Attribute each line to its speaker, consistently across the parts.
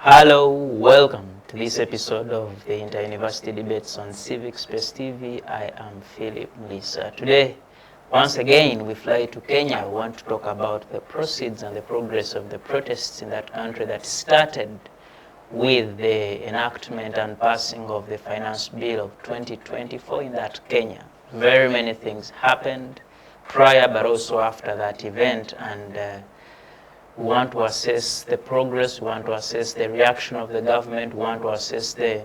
Speaker 1: Hello, welcome to this episode of the Inter-University Debates on Civic Space TV. I am Phillip Muliisa. Today, once again, we fly to Kenya. We want to talk about the proceeds and the progress of the protests in that country that started with the enactment and passing of the Finance Bill of 2024 in that Kenya. Very many things happened prior but also after that event, and we want to assess the progress, we want to assess the reaction of the government, we want to assess the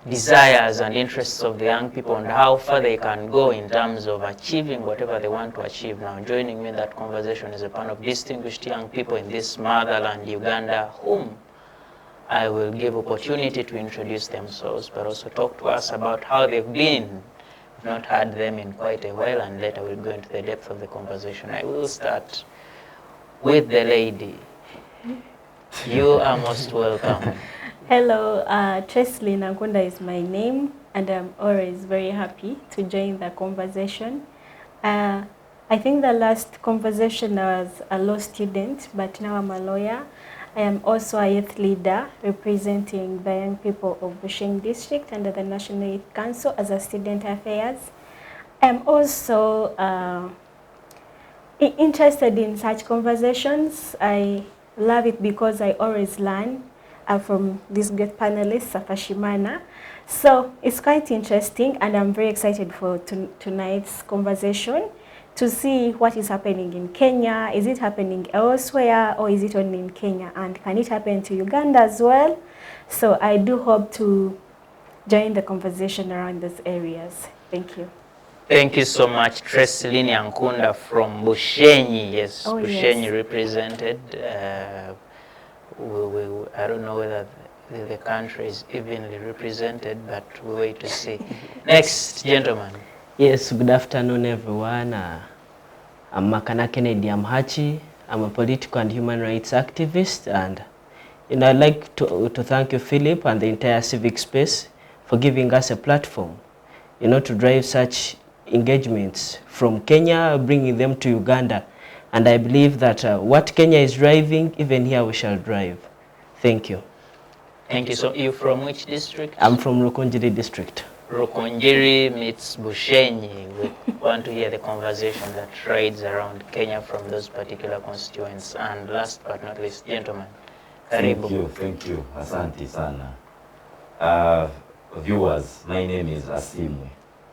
Speaker 1: desires and interests of the young people and how far they can go in terms of achieving whatever they want to achieve. Now, joining me in that conversation is a panel of distinguished young people in this motherland, Uganda, whom I will give opportunity to introduce themselves, but also talk to us about how they've been. We've not had them in quite a while, and later we'll go into the depth of the conversation. I will start with the lady. You are most welcome.
Speaker 2: Hello, Trasslyeen Ankuda is my name, and I'm always very happy to join the conversation. I think the last conversation I was a law student, but now I'm a lawyer. I am also a youth leader representing the young people of Bushenyi District under the National Youth Council as a student affairs. I'm also interested in such conversations. I love it because I always learn from these great panelists, Hafashimana. So it's quite interesting, and I'm very excited for tonight's conversation to see what is happening in Kenya. Is it happening elsewhere, or is it only in Kenya? And can it happen to Uganda as well? So I do hope to join the conversation around those areas. Thank you.
Speaker 1: Thank you so much, Trasslyeen Ankunda from Bushenyi. Yes,
Speaker 2: Oh,
Speaker 1: Bushenyi
Speaker 2: yes.
Speaker 1: represented. I don't know whether the country is evenly represented, but we wait to see. Next, gentleman.
Speaker 3: Yes, good afternoon, everyone. I'm Makana Ndyamuhaki. I'm a political and human rights activist, and I'd like to thank you, Philip, and the entire Civic space for giving us a platform, to drive such engagements from Kenya, bringing them to Uganda. And I believe that what Kenya is driving, even here we shall drive. Thank you.
Speaker 1: Thank you. So you from which district?
Speaker 3: I'm from Rukungiri district.
Speaker 1: Rukungiri meets Bushenyi. We want to hear the conversation that rides around Kenya from those particular constituents. And last but not least, gentlemen. Karibu.
Speaker 4: Thank you. Asante sana. Viewers, my name is Asiimwe.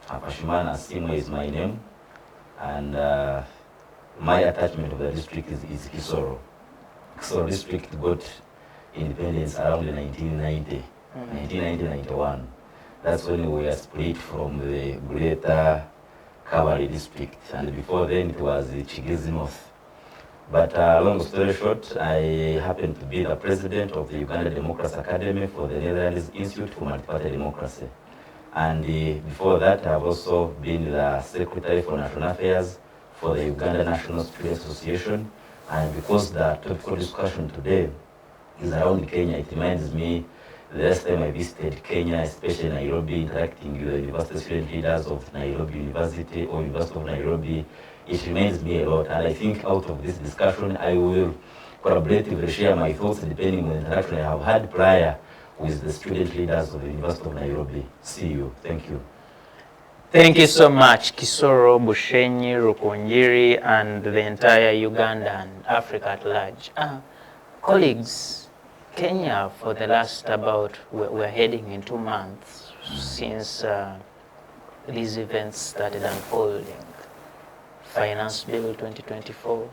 Speaker 4: Hafashimana Asiimwe is my name, and my attachment of the district is Kisoro. Kisoro district got independence around 1990, 1990-91. That's when we were split from the greater Kabale district, and before then it was Chigezi North. But long story short, I happen to be the president of the Uganda Democracy Academy for the Netherlands Institute for Multi-Party Democracy. And before that, I've also been the secretary for national affairs for the Uganda National Student Association. And because the topical discussion today is around Kenya, it reminds me the last time I visited Kenya, especially Nairobi, interacting with the university student leaders of Nairobi University or University of Nairobi. It reminds me a lot, and I think out of this discussion, I will collaboratively share my thoughts depending on the interaction I have had prior with the student leaders of the University of Nairobi. See you. Thank you.
Speaker 1: Thank you so much, Kisoro, Bushenyi, Rukungiri, and the entire Uganda and Africa at large. Colleagues, Kenya, for the last we're heading in 2 months since these events started unfolding. Finance Bill 2024,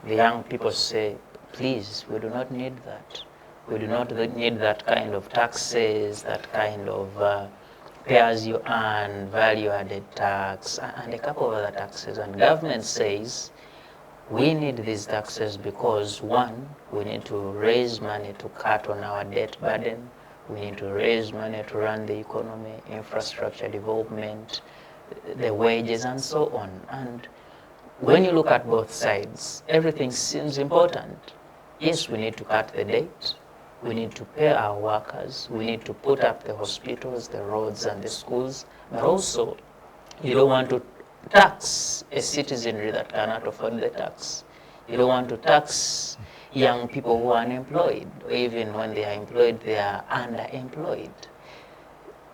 Speaker 1: the young people say, please, we do not need that. We do not need that kind of taxes, that kind of pay-as-you-earn, value-added tax, and a couple of other taxes. And government says, we need these taxes because, one, we need to raise money to cut on our debt burden. We need to raise money to run the economy, infrastructure development, the wages, and so on. And when you look at both sides, everything seems important. Yes, we need to cut the debt. We need to pay our workers. We need to put up the hospitals, the roads, and the schools. But also, you don't want to tax a citizenry that cannot afford the tax. You don't want to tax young people who are unemployed, or even when they are employed, they are underemployed.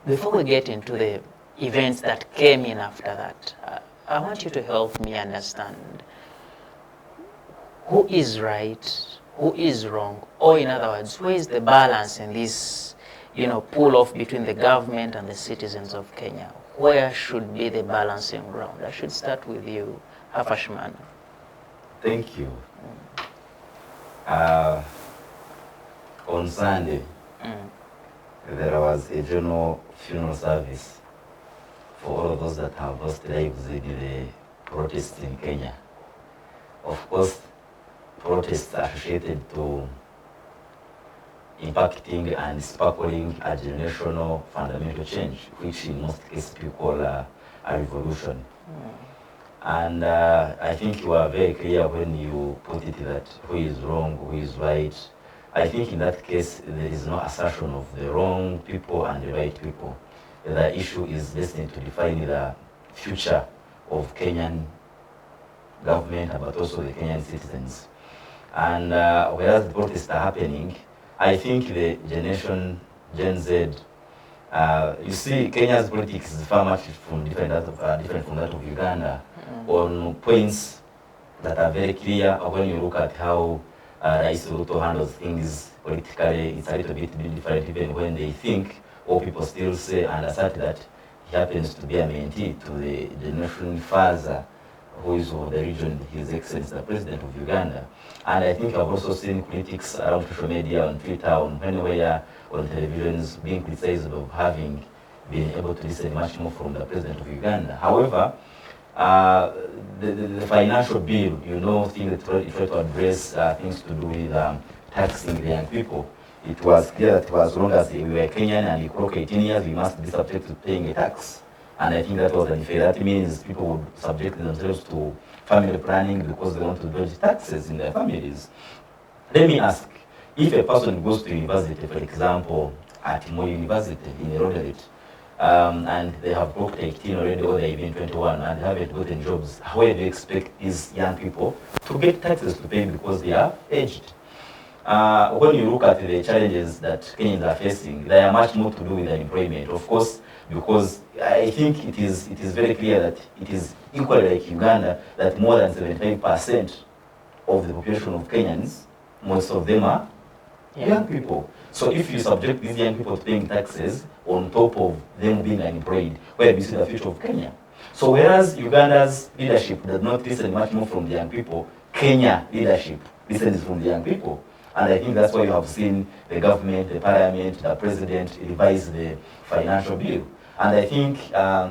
Speaker 1: Before we get into the events that came in after that, I want you to help me understand who is right, who is wrong, or in other words, where is the balance in this, pull off between the government and the citizens of Kenya? Where should be the balancing ground? I should start with you, Hafashimana.
Speaker 4: Thank you. On Sunday, there was a general funeral service for all of those that have lost lives in the protests in Kenya. Of course, protests associated to impacting and sparkling a generational fundamental change, which in most cases people call a revolution. And I think you are very clear when you put it that who is wrong, who is right. I think in that case, there is no assertion of the wrong people and the right people. The issue is destined to define the future of Kenyan government, but also the Kenyan citizens. And whereas the protests are happening, I think the generation Gen Z, you see, Kenya's politics is far much different from that of Uganda on points that are very clear. When you look at how Rais Ruto handles things politically, it's a little bit different even when they think, or people still say and assert that he happens to be a mentee to the generation father who is of the region, His Excellency, the President of Uganda. And I think I've also seen critics around social media, on Twitter, on anywhere, on televisions, being criticized of having been able to listen much more from the President of Uganda. However, the financial bill, things that try to address things to do with taxing the young people, it was clear that as long as we were Kenyan and we clock 18 years, we must be subject to paying a tax. And I think that was unfair. That means people would subject themselves to family planning because they want to dodge taxes in their families. Let me ask, if a person goes to university, for example, at Moi University in Eldoret, and they have clocked 18 already, or they're even 21, and they haven't gotten jobs, how do you expect these young people to get taxes to pay because they are aged? When you look at the challenges that Kenyans are facing, they are much more to do with unemployment, of course, because I think it is very clear that it is equally like Uganda, that more than 75% of the population of Kenyans, most of them are young people. So if you subject these young people to paying taxes on top of them being unemployed, where do you see the future of Kenya? So whereas Uganda's leadership does not listen much more from the young people, Kenya leadership listens from the young people. And I think that's why you have seen the government, the parliament, the president revise the financial bill. And I think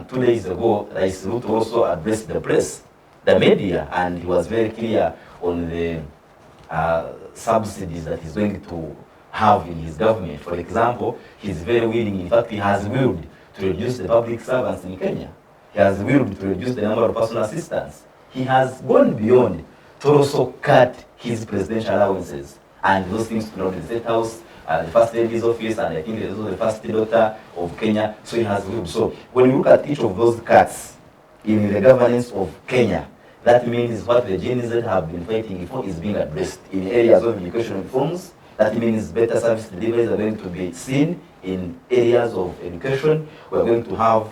Speaker 4: 2 days ago, Rais Ruto also addressed the press, the media, and he was very clear on the subsidies that he's going to have in his government. For example, he's very willing, in fact, he has willed to reduce the public servants in Kenya. He has willed to reduce the number of personal assistants. He has gone beyond to also cut his presidential allowances. And those things belong to the State House, the First Lady's office, and I think there's also the First Daughter of Kenya. So he has willed. So when you look at each of those cuts in the governance of Kenya, that means what the GenZ have been fighting for is being addressed in areas of education reforms. That means better service deliveries are going to be seen in areas of education. We are going to have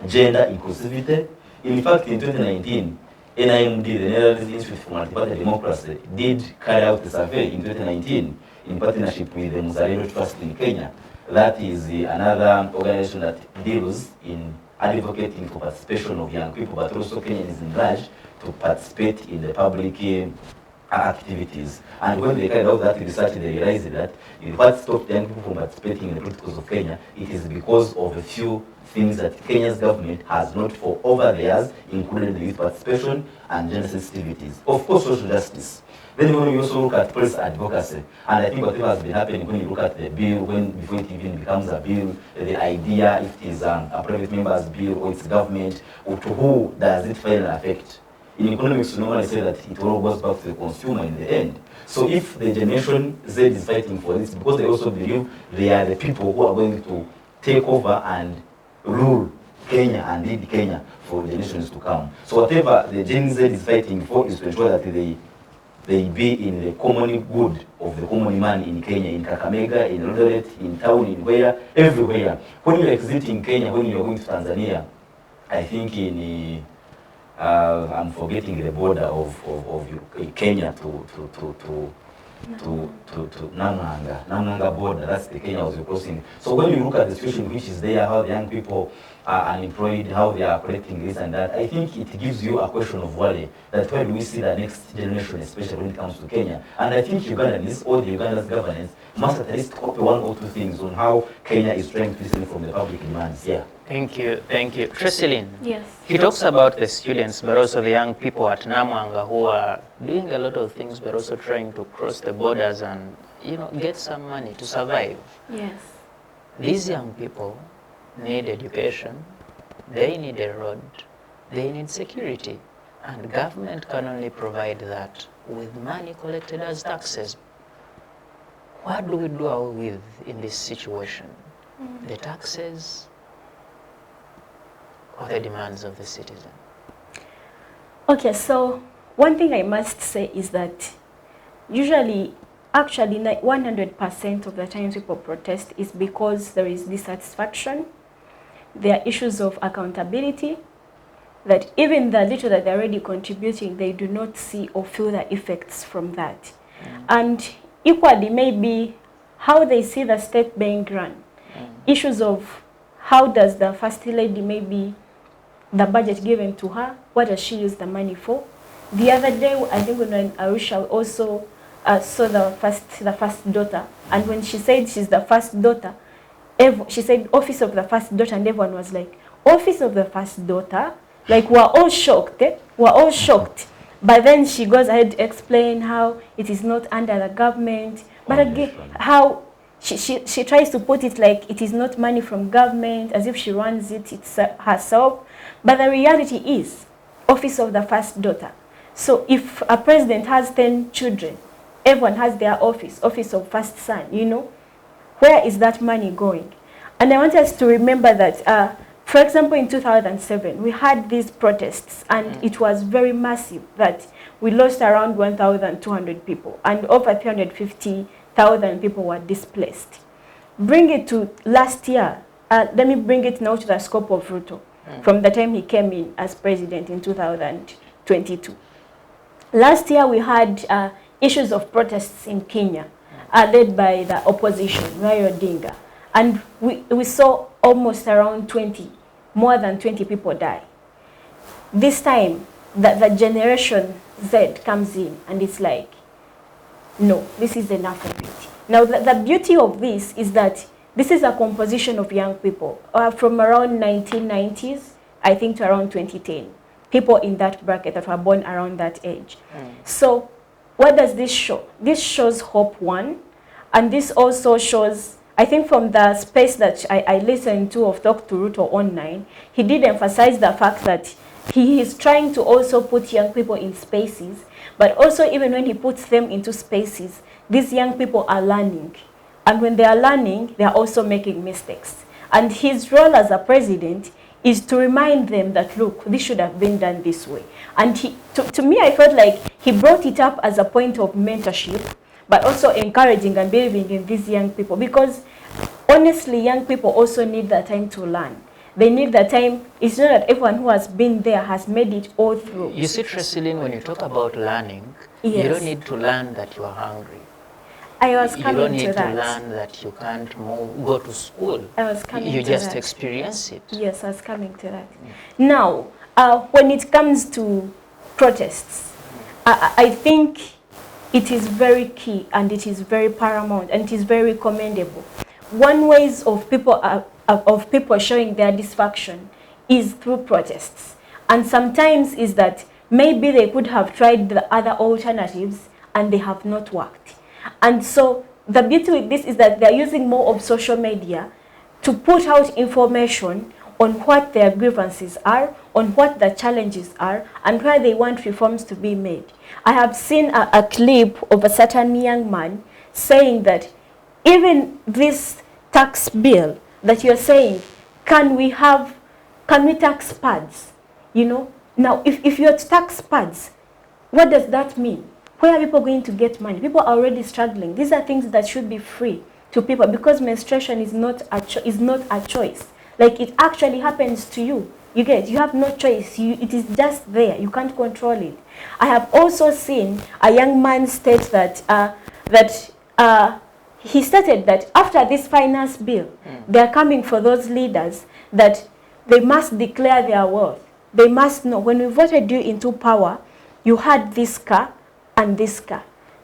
Speaker 4: gender inclusivity. In fact, in 2019, NIMD, the Netherlands Institute for Multi-Party Democracy, did carry out a survey in 2019 in partnership with the Makerere Trust in Kenya. That is another organization that deals in advocating for participation of young people, but also Kenyans in large to participate in the public activities. And when they carried out that research, they realized that what stopped young people from participating in the politics of Kenya, it is because of a few things that Kenya's government has not for over the years, including the youth participation and gender sensitivities. Of course, social justice. Then when you also look at police advocacy, and I think whatever has been happening when you look at the bill, before it even becomes a bill, the idea, if it is a private member's bill or it's government, or to who does it finally affect? In economics, we normally say that it all goes back to the consumer in the end. So if the generation Z is fighting for this, because they also believe they are the people who are going to take over and rule Kenya and lead Kenya for generations to come. So whatever the Gen Z is fighting for is to ensure that they they be in the common good of the common man in Kenya, in Kakamega, in Eldoret, in town, in where, everywhere. When you're exiting Kenya, when you're going to Tanzania, I think in I'm forgetting the border of Kenya to Namanga border. That's the Kenya was crossing. So when you look at the situation which is there, how the young people are unemployed, how they are collecting this and that, I think it gives you a question of worry that where do we see the next generation, especially when it comes to Kenya. And I think Ugandans, all the Uganda's governance must at least copy one or two things on how Kenya is trying to listen from the public demands. Yeah.
Speaker 1: Thank you. Trasslyeen.
Speaker 2: Yes.
Speaker 1: He talks about the students, but also the young people at Namwanga who are doing a lot of things, but also trying to cross the borders and, get some money to survive.
Speaker 2: Yes.
Speaker 1: These young people need education, they need a road, they need security, and government can only provide that with money collected as taxes. What do we do with in this situation? The taxes or the demands of the citizen?
Speaker 2: Okay, so one thing I must say is that usually, actually 100% of the times people protest is because there is dissatisfaction. There are issues of accountability, that even the little that they're already contributing, they do not see or feel the effects from that. And equally, maybe how they see the state being run. Issues of how does the First Lady, maybe the budget given to her, what does she use the money for? The other day, I think when Arusha also saw the first daughter, and when she said she's the first daughter, she said office of the first daughter, and everyone was like, office of the first daughter? Like, we're all shocked, We're all shocked. But then she goes ahead to explain how it is not under the government, but again, how she tries to put it like it is not money from government, as if she runs it herself. But the reality is, office of the first daughter. So if a president has 10 children, everyone has their office of first son, where is that money going? And I want us to remember that, for example, in 2007, we had these protests, and it was very massive, that we lost around 1,200 people, and over 350,000 people were displaced. Bring it to last year. Let me bring it now to the scope of Ruto, from the time he came in as president in 2022. Last year, we had issues of protests in Kenya, led by the opposition, Raila Odinga. And we saw almost around more than 20 people die. This time, the generation Z comes in, and it's like, no, this is enough of it. Now, the beauty of this is that this is a composition of young people from around 1990s, I think, to around 2010. People in that bracket that were born around that age. So what does this show? This shows hope, one, and this also shows, I think from the space that I listened to of Talk to Ruto online, he did emphasize the fact that he is trying to also put young people in spaces, but also even when he puts them into spaces, these young people are learning. And when they are learning, they are also making mistakes. And his role as a president is to remind them that, look, this should have been done this way. And to me, I felt like he brought it up as a point of mentorship, but also encouraging and believing in these young people. Because honestly, young people also need that time to learn. They need that time. It's not that everyone who has been there has made it all through.
Speaker 1: You see, Trasslyeen, when you talk about learning, you don't need to learn that you are hungry.
Speaker 2: I was coming to that.
Speaker 1: You don't need to learn that you can't go to school.
Speaker 2: I was coming to that.
Speaker 1: You just experience it.
Speaker 2: Yes, I was coming to that. Now, when it comes to protests, I think it is very key, and it is very paramount, and it is very commendable. One ways of people showing their dissatisfaction is through protests. And sometimes is that maybe they could have tried the other alternatives and they have not worked. And so the beauty with this is that they're using more of social media to put out information on what their grievances are, on what the challenges are, and where they want reforms to be made. I have seen a clip of a certain young man saying that even this tax bill that you're saying, can we tax pads? Now, if you're tax pads, what does that mean? Where are people going to get money? People are already struggling. These are things that should be free to people, because menstruation is not a choice. Like, it actually happens to you. You get, you have no choice. It is just there. You can't control it. I have also seen a young man state that he stated that after this finance bill, they are coming for those leaders that they must declare their worth. They must know, when we voted you into power, you had this car and this car.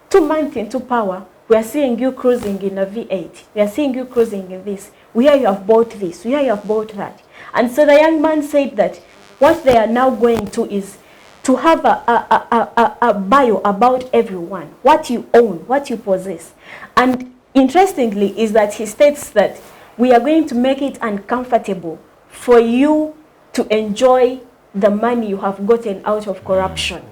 Speaker 2: 2 months into power, we are seeing you cruising in a V8. We are seeing you cruising in this. We hear you have bought this. We hear you have bought that. And so the young man said that what they are now going to is to have a bio about everyone, what you own, what you possess. And interestingly is that he states that we are going to make it uncomfortable for you to enjoy the money you have gotten out of corruption.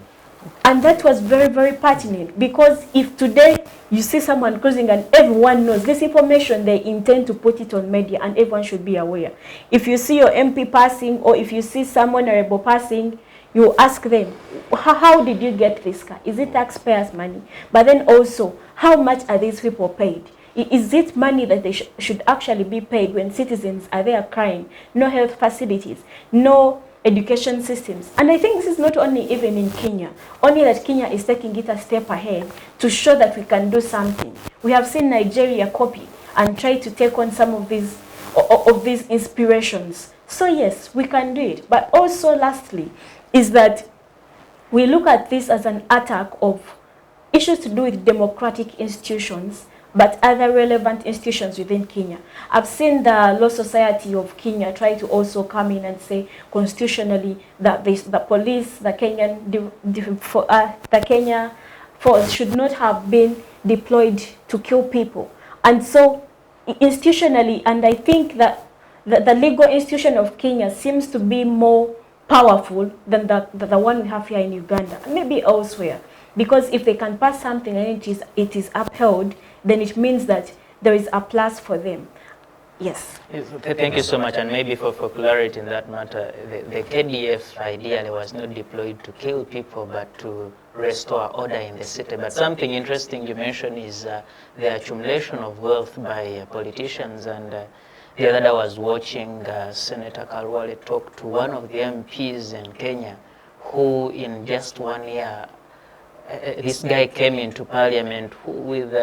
Speaker 2: And that was very, very pertinent, because if today you see someone cruising and everyone knows this information, they intend to put it on media and everyone should be aware. If you see your MP passing, or if you see some honorable passing, you ask them, how did you get this car? Is it taxpayers' money? But then also, how much are these people paid? Is it money that they should actually be paid when citizens are there crying? No health facilities, no education systems. And I think this is not only even in Kenya, only that Kenya is taking it a step ahead to show that we can do something. We have seen Nigeria copy and try to take on some of these inspirations. So yes, we can do it. But also lastly, is that we look at this as an attack of issues to do with democratic institutions, but other relevant institutions within Kenya. I've seen the Law Society of Kenya try to also come in and say constitutionally that the police, the Kenya force should not have been deployed to kill people. And so institutionally, and I think that the legal institution of Kenya seems to be more powerful than the one we have here in Uganda, and maybe elsewhere. Because if they can pass something and it is upheld, then it means that there is a plus for them. Yes.
Speaker 1: Thank you so much. And maybe for clarity in that matter, the KDF ideally was not deployed to kill people, but to restore order in the city. But something interesting you mentioned is the accumulation of wealth by politicians. And the other day I was watching Senator Kalwale talk to one of the MPs in Kenya, who in just 1 year, this guy came into parliament with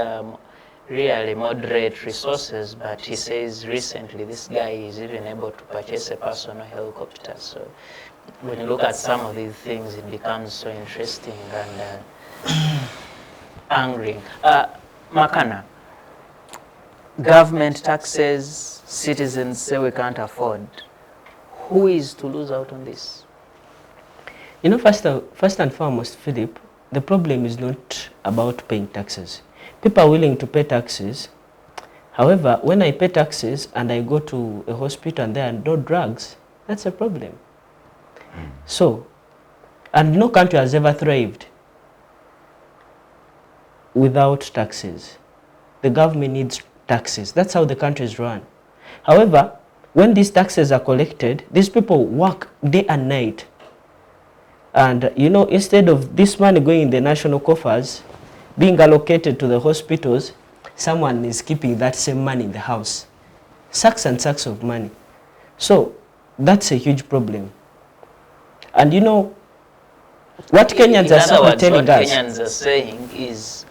Speaker 1: really moderate resources, but he says recently this guy is even able to purchase a personal helicopter. So when you look at some of these things, it becomes so interesting and angering. Makana, government taxes, citizens say we can't afford. Who is to lose out on this?
Speaker 3: You know, first and foremost, Philip, the problem is not about paying taxes. People are willing to pay taxes. However, when I pay taxes and I go to a hospital and there are no drugs, that's a problem. So, and no country has ever thrived without taxes. The government needs taxes. That's how the country is run. However, when these taxes are collected, these people work day and night. And, you know, instead of this money going in the national coffers, being allocated to the hospitals, someone is keeping that same money in the house. Sacks and sacks of money. So, that's a huge problem. And, you know, what Kenyans are telling us...
Speaker 1: What Kenyans are saying is,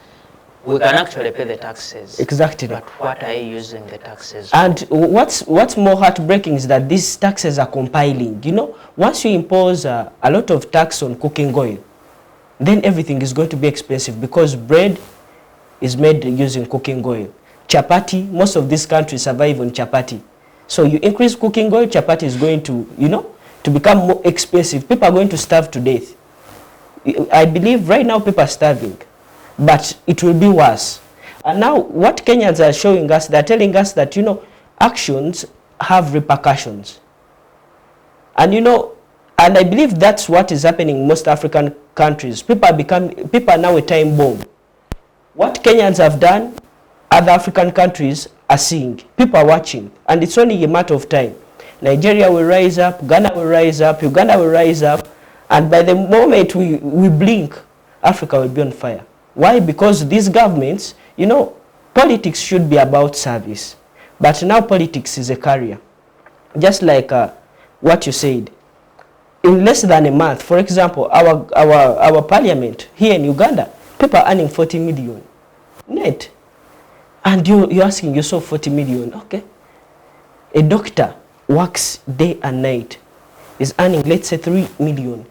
Speaker 1: we can actually pay the taxes.
Speaker 3: Exactly.
Speaker 1: But what are you using the taxes for?
Speaker 3: And what's more heartbreaking is that these taxes are compiling. You know, once you impose a lot of tax on cooking oil, then everything is going to be expensive, because bread is made using cooking oil. Chapati, most of these countries survive on chapati. So you increase cooking oil, chapati is going to, you know, to become more expensive. People are going to starve to death. I believe right now people are starving. But it will be worse. And now what Kenyans are showing us, they're telling us that, you know, actions have repercussions. And, you know, and I believe that's what is happening in most African countries. People are now a time bomb. What Kenyans have done, other African countries are seeing. People are watching. And it's only a matter of time. Nigeria will rise up, Ghana will rise up, Uganda will rise up. And by the moment we blink, Africa will be on fire. Why? Because these governments, you know, politics should be about service. But now politics is a career. Just like what you said. In less than a month, for example, our parliament here in Uganda, people are earning 40 million net. And you're asking yourself 40 million, okay. A doctor works day and night, is earning, let's say, 3 million.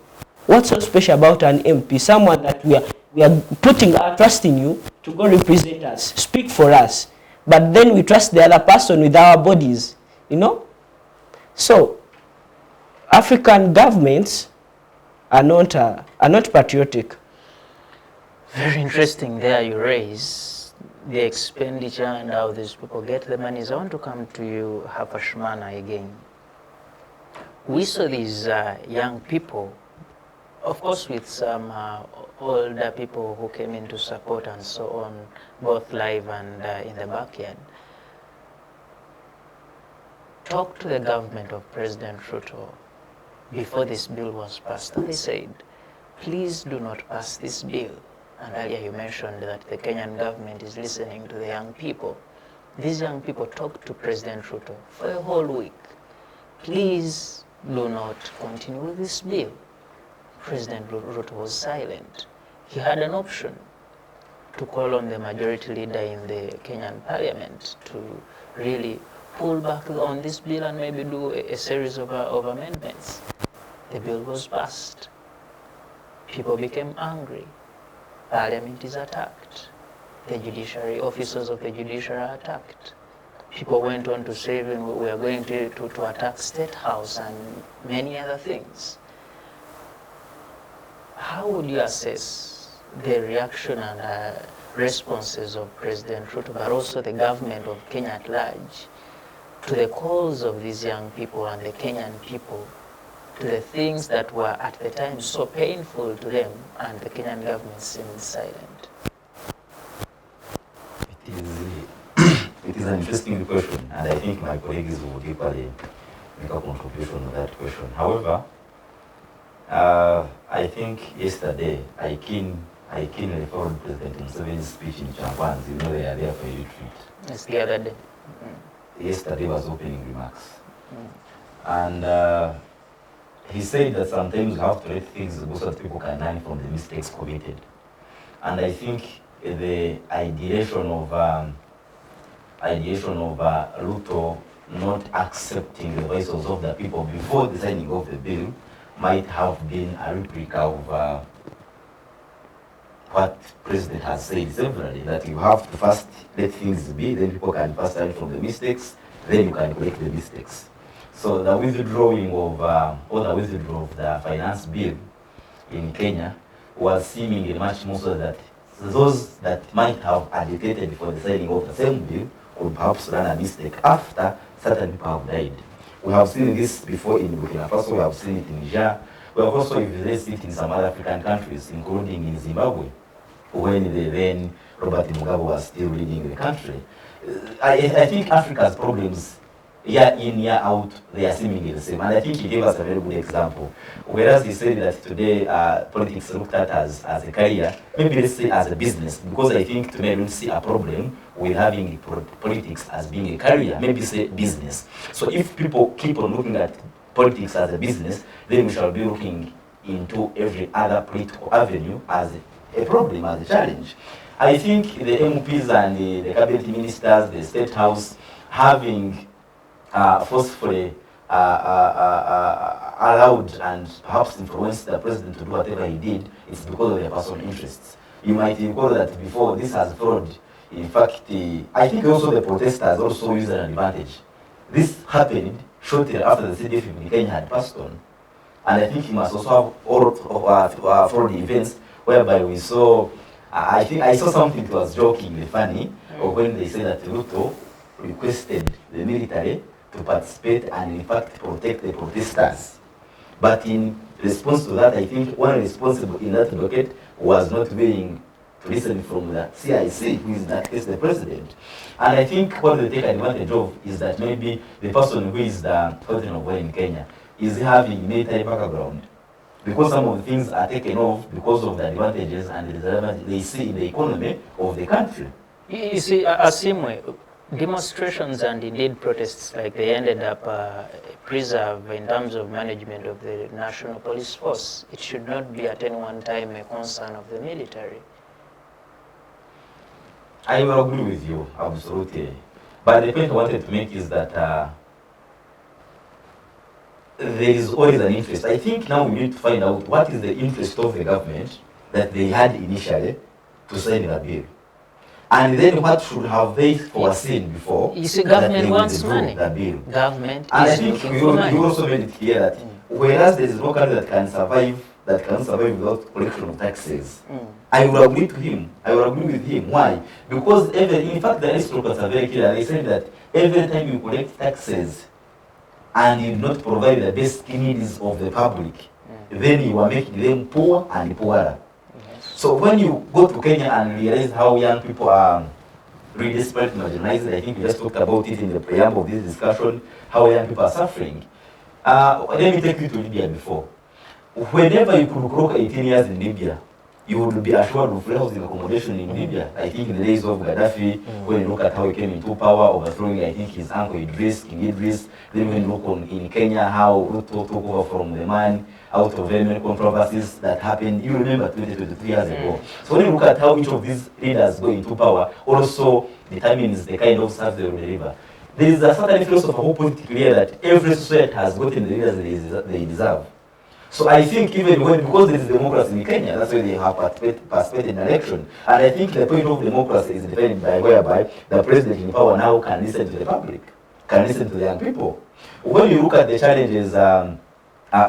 Speaker 3: What's so special about an MP? Someone that we are putting our trust in you to go represent us, speak for us. But then we trust the other person with our bodies, you know. So, African governments are not patriotic.
Speaker 1: Very interesting there you raise the expenditure and how these people get the monies. I want to come to you, Hafashimana, again. We saw these young people, of course with some older people who came in to support and so on, both live and in the backyard. Talk to the government of President Ruto before this bill was passed. And they said, please do not pass this bill. And earlier you mentioned that the Kenyan government is listening to the young people. These young people talked to President Ruto for a whole week. Please do not continue with this bill. President Ruto was silent. He had an option to call on the majority leader in the Kenyan parliament to really pull back on this bill and maybe do a series of amendments. The bill was passed. People became angry. Parliament is attacked. The judiciary, officers of the judiciary are attacked. People went on to say we are going to attack State House and many other things. How would you assess the reaction and responses of President Ruto, but also the government of Kenya at large, to the calls of these young people and the Kenyan people, to the things that were at the time so painful to them, and the Kenyan government seemed silent?
Speaker 4: It is an interesting question, and I think my colleagues will equally make a contribution to that question. However, I think yesterday I keenly followed President Museveni's speech in Champanzi. You know, they are there for a retreat.
Speaker 1: It's the other day.
Speaker 4: Yesterday was opening remarks. And he said that sometimes you have to let things go so that people can learn from the mistakes committed. And I think the ideation of Ruto not accepting the voices of the people before the signing of the bill might have been a replica of what President has said severally, that you have to first let things be, then people can first learn from the mistakes, then you can correct the mistakes. So the withdrawing of the finance bill in Kenya was seemingly much more so that those that might have agitated for the signing of the same bill could perhaps learn a mistake after certain people have died. We have seen this before in Burkina Faso, we have seen it in Niger, we have also evidenced it in some other African countries, including in Zimbabwe, when then Robert Mugabe was still leading the country. I think Africa's problems, year in, year out, they are seemingly the same. And I think he gave us a very good example. Whereas he said that today politics looked at as a career, maybe let's say as a business, because I think today I don't see a problem with having politics as being a career, maybe say business. So if people keep on looking at politics as a business, then we shall be looking into every other political avenue as a problem, as a challenge. I think the MPs and the cabinet ministers, the State House, having forcefully allowed and perhaps influenced the president to do whatever he did, it's because of their personal interests. You might recall that before this has followed. In fact, I think also the protesters also used an advantage. This happened shortly after the CDF in Kenya had passed on. And I think he must also have followed the events whereby we saw, I think I saw something that was jokingly funny, or when they said that Ruto requested the military to participate and in fact protect the protesters. But in response to that, I think one responsible in that docket was not willing to listen from the CIC, who is in that case the president. And I think what they take advantage of is that maybe the person who is the president of war in Kenya is having military background. because some of the things are taken off because of the advantages and the disadvantages they see in the economy of the country.
Speaker 1: You see, Asiimwe, demonstrations and indeed protests like they ended up preserved in terms of management of the national police force. It should not be at any one time a concern of the military.
Speaker 4: I will agree with you, absolutely. But the point I wanted to make is that there is always an interest. I think now we need to find out what is the interest of the government that they had initially to sign the bill. And then what should have they foreseen before?
Speaker 1: You see, government wants money.
Speaker 4: The bill.
Speaker 1: Government
Speaker 4: and
Speaker 1: is
Speaker 4: I think
Speaker 1: looking for money.
Speaker 4: you also made it clear that whereas there is no country that can survive without collection of taxes. I will agree to him. I will agree with him. Why? Because in fact the aristocrats are very clear. They say that every time you collect taxes and you do not provide the basic needs of the public, then you are making them poor and poorer. So when you go to Kenya and realize how young people are really desperate and marginalized, I think we just talked about it in the preamble of this discussion, how young people are suffering. Let me take you to Libya before. Whenever you could clock 18 years in Libya, you would be assured of free housing accommodation in Libya. I think in the days of Gaddafi, when you look at how he came into power, overthrowing, I think, his uncle King Idris, then when you look in Kenya, how Ruto took over from the man out of very many controversies that happened, you remember 23 years ago. So when you look at how each of these leaders go into power, also determines the kind of service they will deliver. There is a certain philosopher who put it clear that every society has gotten the leaders they deserve. So I think even because there is democracy in Kenya, that's why they have participated in election. And I think the point of democracy is defined by whereby the president in power now can listen to the public, can listen to the young people. When you look at the challenges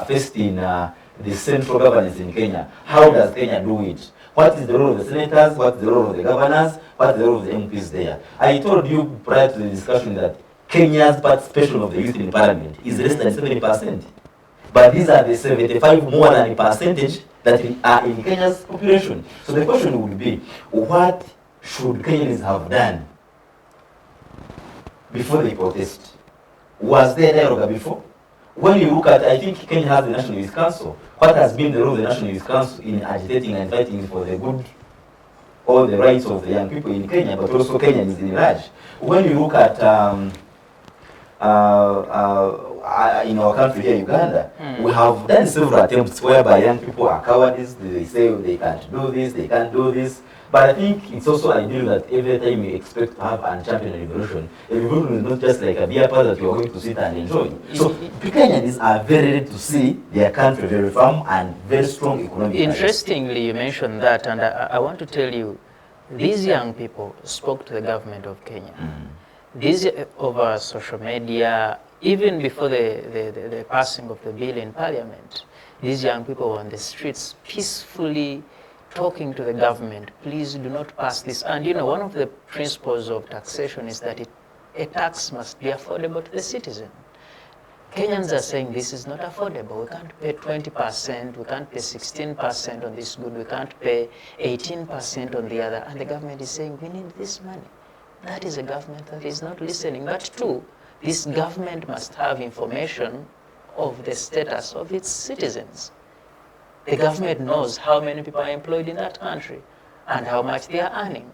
Speaker 4: faced in the central governance in Kenya, how does Kenya do it? What is the role of the senators? What is the role of the governors? What is the role of the MPs there? I told you prior to the discussion that Kenya's participation of the youth in parliament is less than 70%. But these are the 75 more than the percentage that are in Kenya's population. So the question would be, what should Kenyans have done before they protest? Was there dialogue before? When you look at, I think Kenya has the National Youth Council. What has been the role of the National Youth Council in agitating and fighting for the good, all the rights of the young people in Kenya, but also Kenyans in large? When you look at in our country here, Uganda, we have done several attempts whereby young people are cowardice. They say they can't do this, they can't do this. But I think it's also ideal that every time we expect to have and champion a revolution is not just like a beer party that you are going to sit and enjoy. So Kenyans are very ready to see their country very firm and very strong economic.
Speaker 1: Interestingly, you mentioned that, and I want to tell you, these young people spoke to the government of Kenya. These over social media, even before the passing of the bill in parliament, these young people were on the streets peacefully talking to the government, please do not pass this. And you know, one of the principles of taxation is that a tax must be affordable to the citizen. Kenyans are saying this is not affordable. We can't pay 20%, we can't pay 16% on this good, we can't pay 18% on the other. And the government is saying we need this money. That is a government that is not listening. But two, this government must have information of the status of its citizens. The government knows how many people are employed in that country and how much they are earning.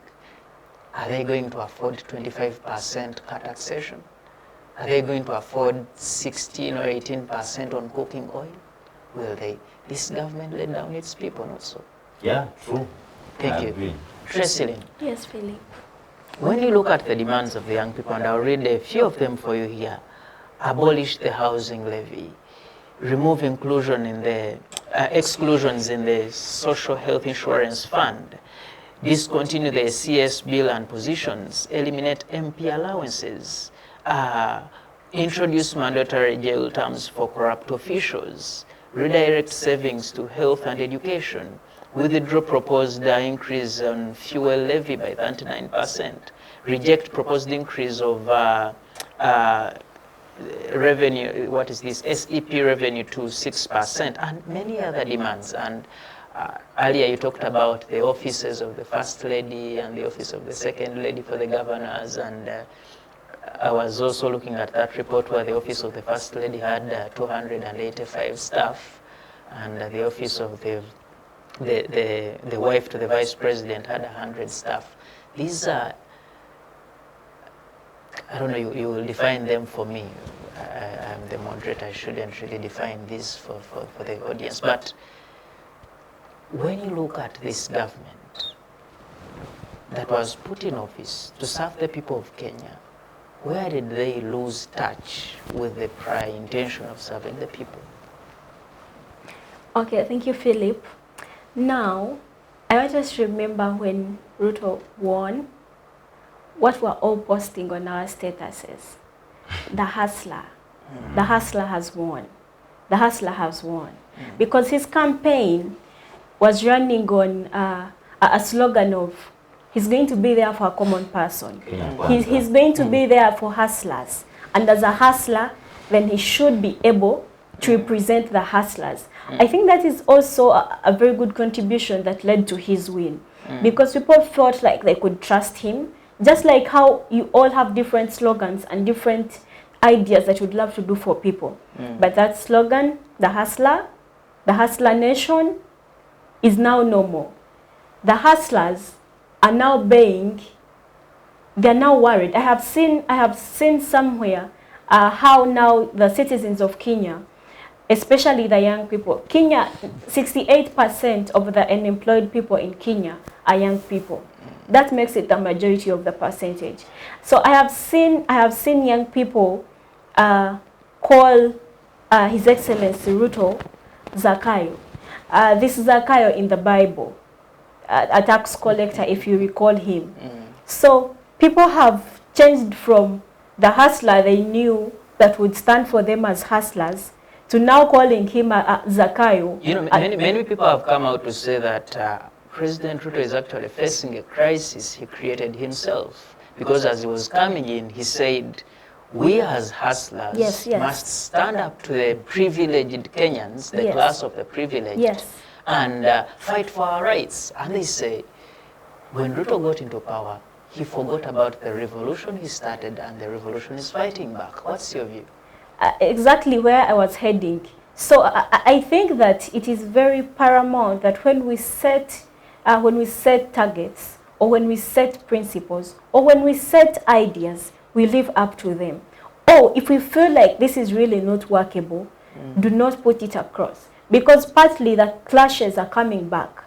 Speaker 1: Are they going to afford 25% cut taxation? Are they going to afford 16 or 18% on cooking oil? Will they? This government let down its people also.
Speaker 4: Yeah, true.
Speaker 1: Thank you. Trasslyeen.
Speaker 2: Yes, Philip.
Speaker 1: When you look at the demands of the young people, and I'll read a few of them for you here: abolish the housing levy, remove inclusion in the exclusions in the social health insurance fund, discontinue the CS bill and positions, eliminate MP allowances, introduce mandatory jail terms for corrupt officials, redirect savings to health and education, withdraw proposed increase on fuel levy by 39%, reject proposed increase of revenue, what is this, SEP revenue to 6%, and many other demands. And earlier you talked about the offices of the First Lady and the office of the Second Lady for the governors, and I was also looking at that report where the office of the First Lady had 285 staff. and the office of the wife to the vice president had 100 staff. These are, I don't know, you will define them for me. I'm the moderator, I shouldn't really define this for the audience. But when you look at this government that was put in office to serve the people of Kenya, where did they lose touch with the prior intention of serving the people?
Speaker 2: Okay, thank you, Philip. Now, I want us to remember when Ruto won, what we're all posting on our statuses. The hustler. The hustler has won. The hustler has won. Because his campaign was running on a slogan of, he's going to be there for a common person. He's going to be there for hustlers. And as a hustler, then he should be able to represent the hustlers. I think that is also a very good contribution that led to his win. Because people felt like they could trust him, just like how you all have different slogans and different ideas that you'd love to do for people. But that slogan, the hustler nation, is now no more. The hustlers are now they're now worried. I have seen somewhere how now the citizens of Kenya, especially the young people, 68% of the unemployed people in Kenya are young people. That makes it the majority of the percentage. So I have seen young people call His Excellency Ruto Zakayo. This is Zakayo in the Bible, a tax collector, if you recall him. So people have changed from the hustler they knew that would stand for them as hustlers to now calling him a Zakayo.
Speaker 1: You know, many people have come out to say that President Ruto is actually facing a crisis he created himself. Because as he was coming in, he said, we as hustlers must stand up to the privileged Kenyans, the class of the privileged, and fight for our rights. And they say, when Ruto got into power, he forgot about the revolution he started, and the revolution is fighting back. What's your view?
Speaker 2: Exactly where I was heading. So I think that it is very paramount that when we set targets, or when we set principles, or when we set ideas, we live up to them. Or if we feel like this is really not workable, do not put it across. Because partly the clashes are coming back.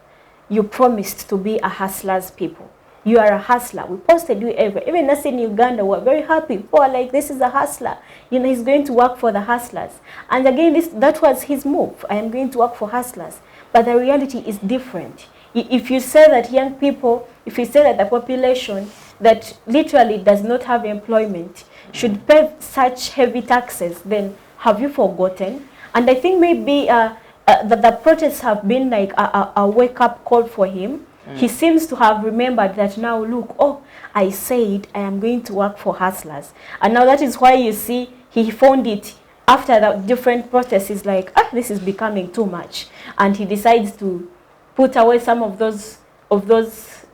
Speaker 2: You promised to be a hustler's people. You are a hustler. We posted you everywhere. Even us in Uganda, we're very happy. People are like, this is a hustler. You know, he's going to work for the hustlers. And again, that was his move. I am going to work for hustlers. But the reality is different. If you say that young people, if you say that the population that literally does not have employment should pay such heavy taxes, then have you forgotten? And I think maybe the protests have been like a wake-up call for him. He seems to have remembered that now, look, oh, I said I am going to work for hustlers. And now that is why you see he found it after the different protests. He's like, this is becoming too much. And he decides to put away some of those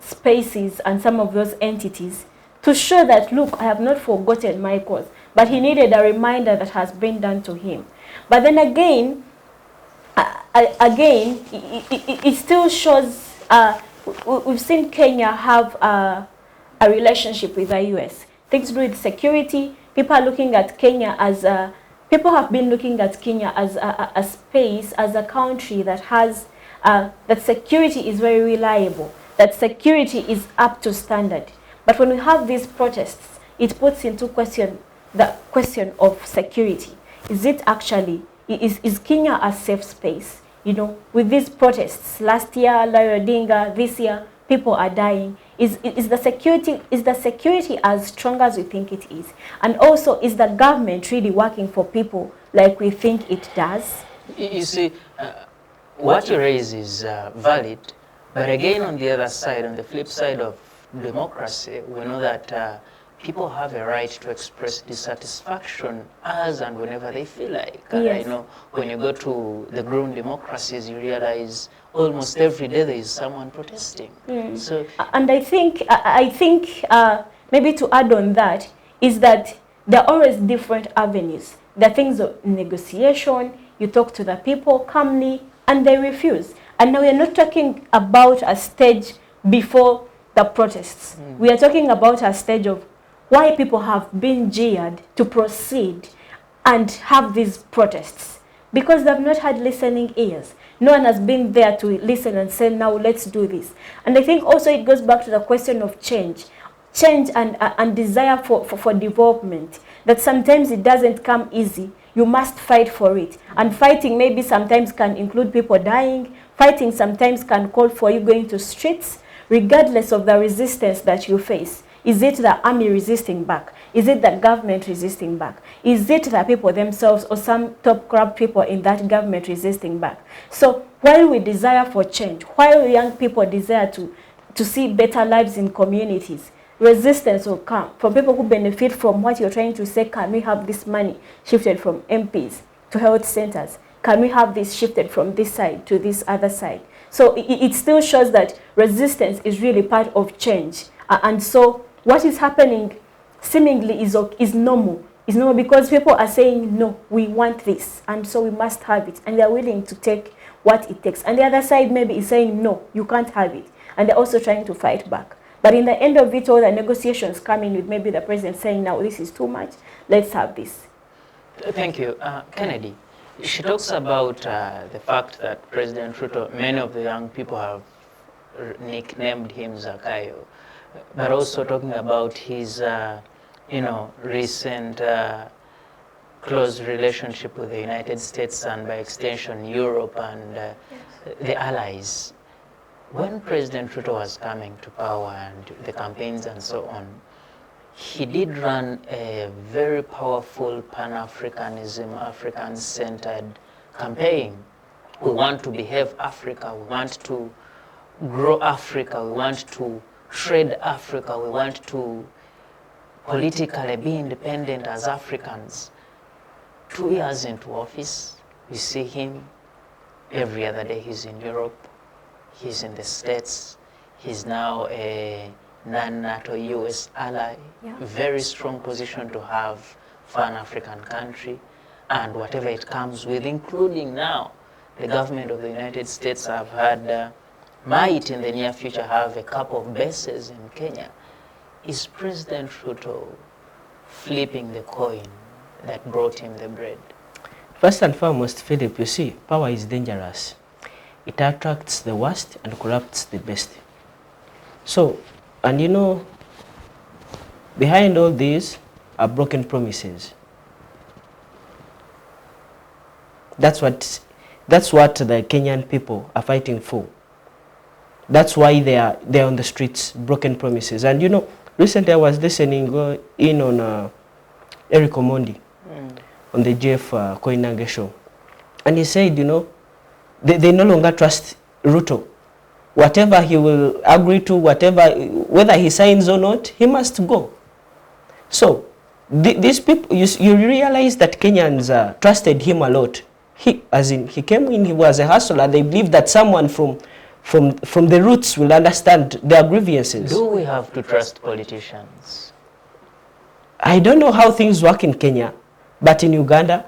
Speaker 2: spaces and some of those entities to show that, look, I have not forgotten my cause. But he needed a reminder that has been done to him. But then again, it still shows, we've seen Kenya have a relationship with the US. Things to do with security. People are looking at Kenya as people have been looking at Kenya as a space, as a country that has, that security is very reliable, that security is up to standard. But when we have these protests, it puts into question the question of security. Is it actually, is Kenya a safe space? You know, with these protests, last year, Raila Odinga, this year, people are dying. Is the security as strong as we think it is? And also, is the government really working for people like we think it does?
Speaker 1: You see, what you raise is valid, but again, on the other side, on the flip side of democracy, we know that people have a right to express dissatisfaction as and whenever they feel like.
Speaker 2: Yes.
Speaker 1: I know when you go to the grown democracies, you realize almost every day there is someone protesting. So,
Speaker 2: and I think maybe to add on that is that there are always different avenues. There are things of negotiation. You talk to the people calmly, and they refuse. And now we are not talking about a stage before the protests. We are talking about a stage of why people have been jeered to proceed and have these protests. Because they've not had listening ears. No one has been there to listen and say, now let's do this. And I think also it goes back to the question of change. Change and desire for development. That sometimes it doesn't come easy. You must fight for it. And fighting maybe sometimes can include people dying. Fighting sometimes can call for you going to streets, regardless of the resistance that you face. Is it the army resisting back? Is it the government resisting back? Is it the people themselves or some top corrupt people in that government resisting back? So while we desire for change, while young people desire to see better lives in communities, resistance will come from people who benefit from what you're trying to say. Can we have this money shifted from MPs to health centers? Can we have this shifted from this side to this other side? So it still shows that resistance is really part of change. And so what is happening seemingly is normal. It's normal because people are saying, no, we want this. And so we must have it. And they're willing to take what it takes. And the other side maybe is saying, no, you can't have it. And they're also trying to fight back. But in the end of it all, the negotiations come in with maybe the president saying, now this is too much, let's have this.
Speaker 1: Thank you. Kenedy, she talks about the fact that President Ruto, many of the young people have nicknamed him Zakayo, but also talking about his, recent close relationship with the United States and by extension Europe and the allies. When President Ruto was coming to power and the campaigns and so on, he did run a very powerful Pan-Africanism, African-centered campaign. We want to behave Africa, we want to grow Africa, we want to trade Africa, we want to politically be independent as Africans. 2 years into office, we see him every other day. He's in Europe, he's in the States, he's now a non-NATO US ally, very strong position to have for an African country, and whatever it comes with, including now the government of the United States have had, might in the near future have a couple of bases in Kenya. Is President Ruto flipping the coin that brought him the bread?
Speaker 3: First and foremost, Philip, you see, power is dangerous. It attracts the worst and corrupts the best. So, and you know, behind all these are broken promises. That's what the Kenyan people are fighting for. That's why they're on the streets, broken promises. And you know, recently I was listening in on Eric Omondi on the Jeff Koinange show. And he said, you know, they no longer trust Ruto. Whatever he will agree to, whether he signs or not, he must go. So, these people, you realize that Kenyans trusted him a lot. He came in, he was a hustler. They believed that someone from the roots will understand their grievances.
Speaker 1: Do we have to trust politicians?
Speaker 3: I don't know how things work in Kenya, but in Uganda,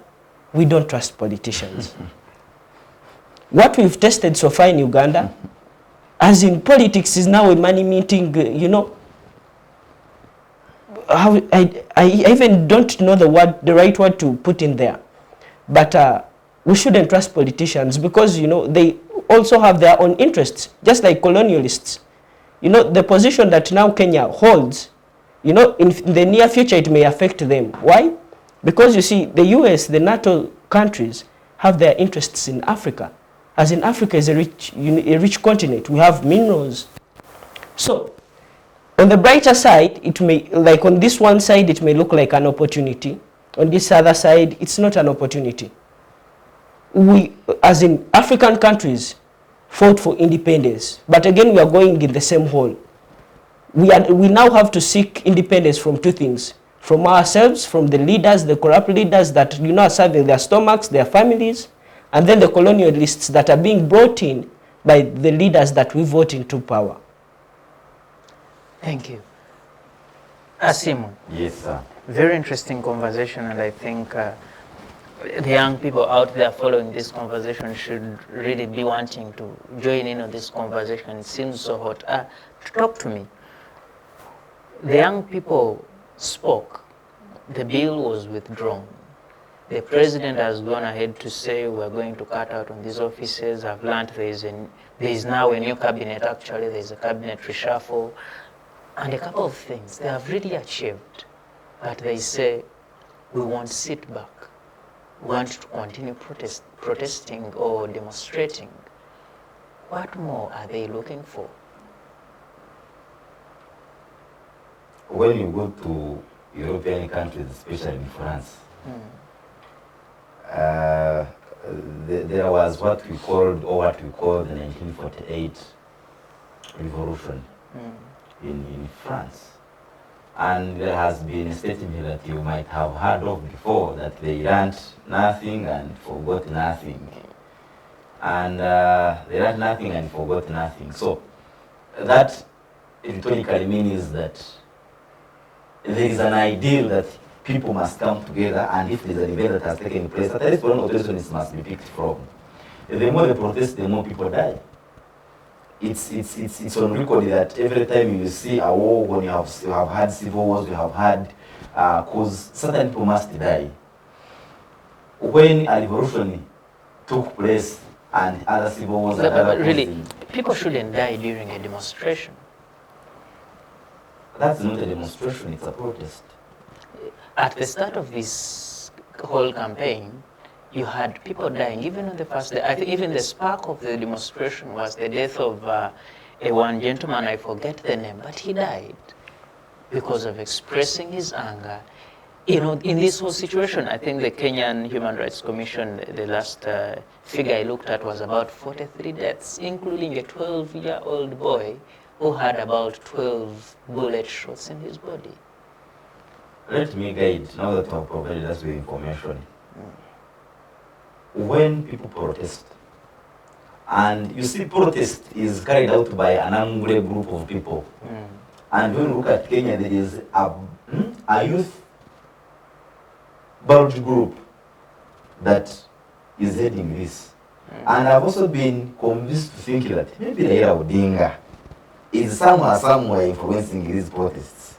Speaker 3: we don't trust politicians. What we've tested so far in Uganda, as in politics, is now a money meeting, you know. I even don't know the right word to put in there. But we shouldn't trust politicians because, you know, they also have their own interests, just like colonialists. You know, the position that now Kenya holds, you know, in the near future, it may affect them. Why? Because, you see, the US, the NATO countries, have their interests in Africa. As in, Africa is a rich continent. We have minerals. So, on the brighter side, it may, like on this one side, it may look like an opportunity. On this other side, it's not an opportunity. We, as in African countries, fought for independence. But again, we are going in the same hole. We now have to seek independence from two things. From ourselves, from the leaders, the corrupt leaders that, you know, are serving their stomachs, their families, and then the colonialists that are being brought in by the leaders that we vote into power.
Speaker 1: Thank you. Asiimwe.
Speaker 4: Yes, sir.
Speaker 1: Very interesting conversation, and I think the young people out there following this conversation should really be wanting to join in on this conversation. It seems so hot. Talk to me. The young people spoke. The bill was withdrawn. The president has gone ahead to say we're going to cut out on these offices. I've learned there is now a new cabinet, actually. There's a cabinet reshuffle. And a couple of things they have really achieved. But they say, we won't sit back. We want to continue protesting or demonstrating. What more are they looking for?
Speaker 4: When you go to European countries, especially in France, there was what we called the 1948 revolution in France. And there has been a statement that you might have heard of before, that they learned nothing and forgot nothing. And they learned nothing and forgot nothing. So that rhetorically means that there is an ideal that people must come together, and if there is an event that has taken place, at least one opportunist must be picked from. The more they protest, the more people die. It's on record that every time you see a war, when you have had civil wars, you have had cause, certain people must die. When a revolution took place and other civil wars,
Speaker 1: but really, people shouldn't die during a demonstration.
Speaker 4: That's not a demonstration, it's a protest.
Speaker 1: At the start of this whole campaign, you had people dying, even on the first day. I think even the spark of the demonstration was the death of one gentleman, I forget the name, but he died because of expressing his anger. You know, in this whole situation, I think the Kenyan Human Rights Commission, the last figure I looked at was about 43 deaths, including a 12-year-old boy who had about 12 bullet shots in his body.
Speaker 4: Let me guide, now that I've provided us with information. When people protest, and you see protest is carried out by an angry group of people, and when you look at Kenya, there is a youth bulge group that is heading this. And I've also been convinced to think that maybe Raila Odinga is somewhere influencing these protests.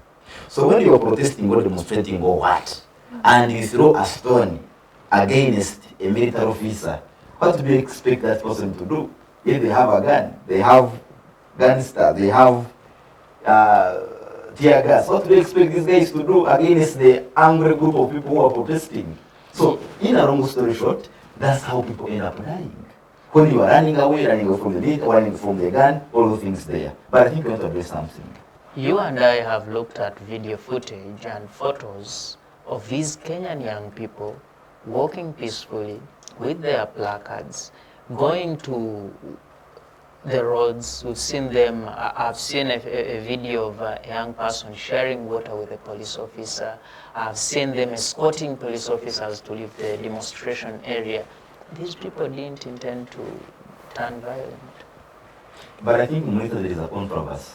Speaker 4: So when you are protesting or demonstrating or what, and you throw a stone against a military officer, what do you expect that person to do? If they have a gun, they have gunster, they have tear gas, what do you expect these guys to do against the angry group of people who are protesting? So, in a long story short, that's how people end up dying. When you are running away from the military, running from the gun, all those things there. But I think we want to address something.
Speaker 1: You and I have looked at video footage and photos of these Kenyan young people walking peacefully with their placards, going to the roads. We've seen them. I've seen a video of a young person sharing water with a police officer. I've seen them escorting police officers to leave the demonstration area. These people didn't intend to turn violent.
Speaker 4: But I think there is a controversy.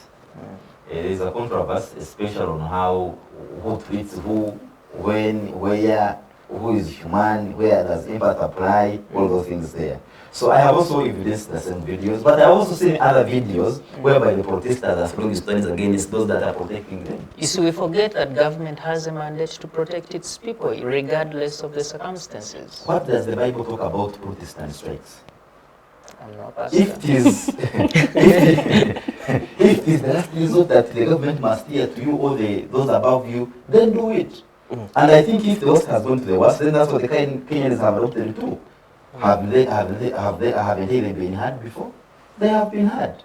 Speaker 4: There is a controversy, especially on how, who treats who, when, where, who is human, where does empathy apply, all those things there. So I have also evidenced the same videos, but I have also seen other videos whereby the protesters are throwing stones against those that are protecting them.
Speaker 1: You see, we forget that government has a mandate to protect its people, regardless of the circumstances.
Speaker 4: What does the Bible talk about protests and strikes?
Speaker 1: I'm not pastor.
Speaker 4: If it is, if it is the last resort that the government must hear to you or those above you, then do it. And I think if the worst has gone to the worst, then that's what the Kenyans have adopted too. Haven't they been heard before? They have been heard.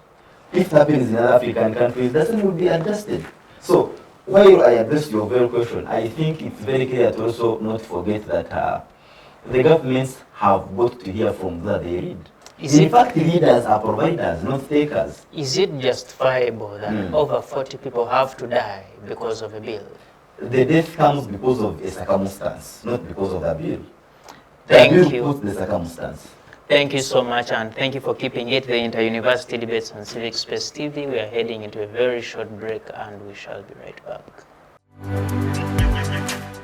Speaker 4: If it happens in other African countries, the same will be adjusted. So while I address your very question, I think it's very clear to also not forget that the governments have got to hear from where they read. In fact, leaders are providers, not takers.
Speaker 1: Is it justifiable that over 40 people have to die because of a bill?
Speaker 4: The death comes because of a circumstance, not because of the bill.
Speaker 1: Thank
Speaker 4: the bill
Speaker 1: you.
Speaker 4: puts the circumstance.
Speaker 1: Thank you so much, and thank you for keeping it, the Inter-University Debates on Civic Space TV. We are heading into a very short break, and we shall be right back.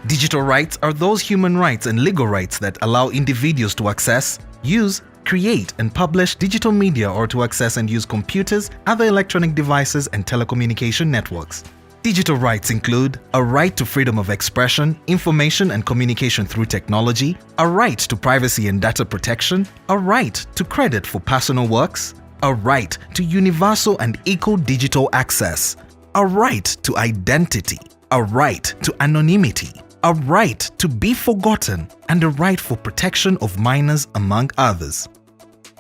Speaker 5: Digital rights are those human rights and legal rights that allow individuals to access, use, create and publish digital media or to access and use computers, other electronic devices and telecommunication networks. Digital rights include a right to freedom of expression, information and communication through technology, a right to privacy and data protection, a right to credit for personal works, a right to universal and equal digital access, a right to identity, a right to anonymity, a right to be forgotten, and a right for protection of minors, among others.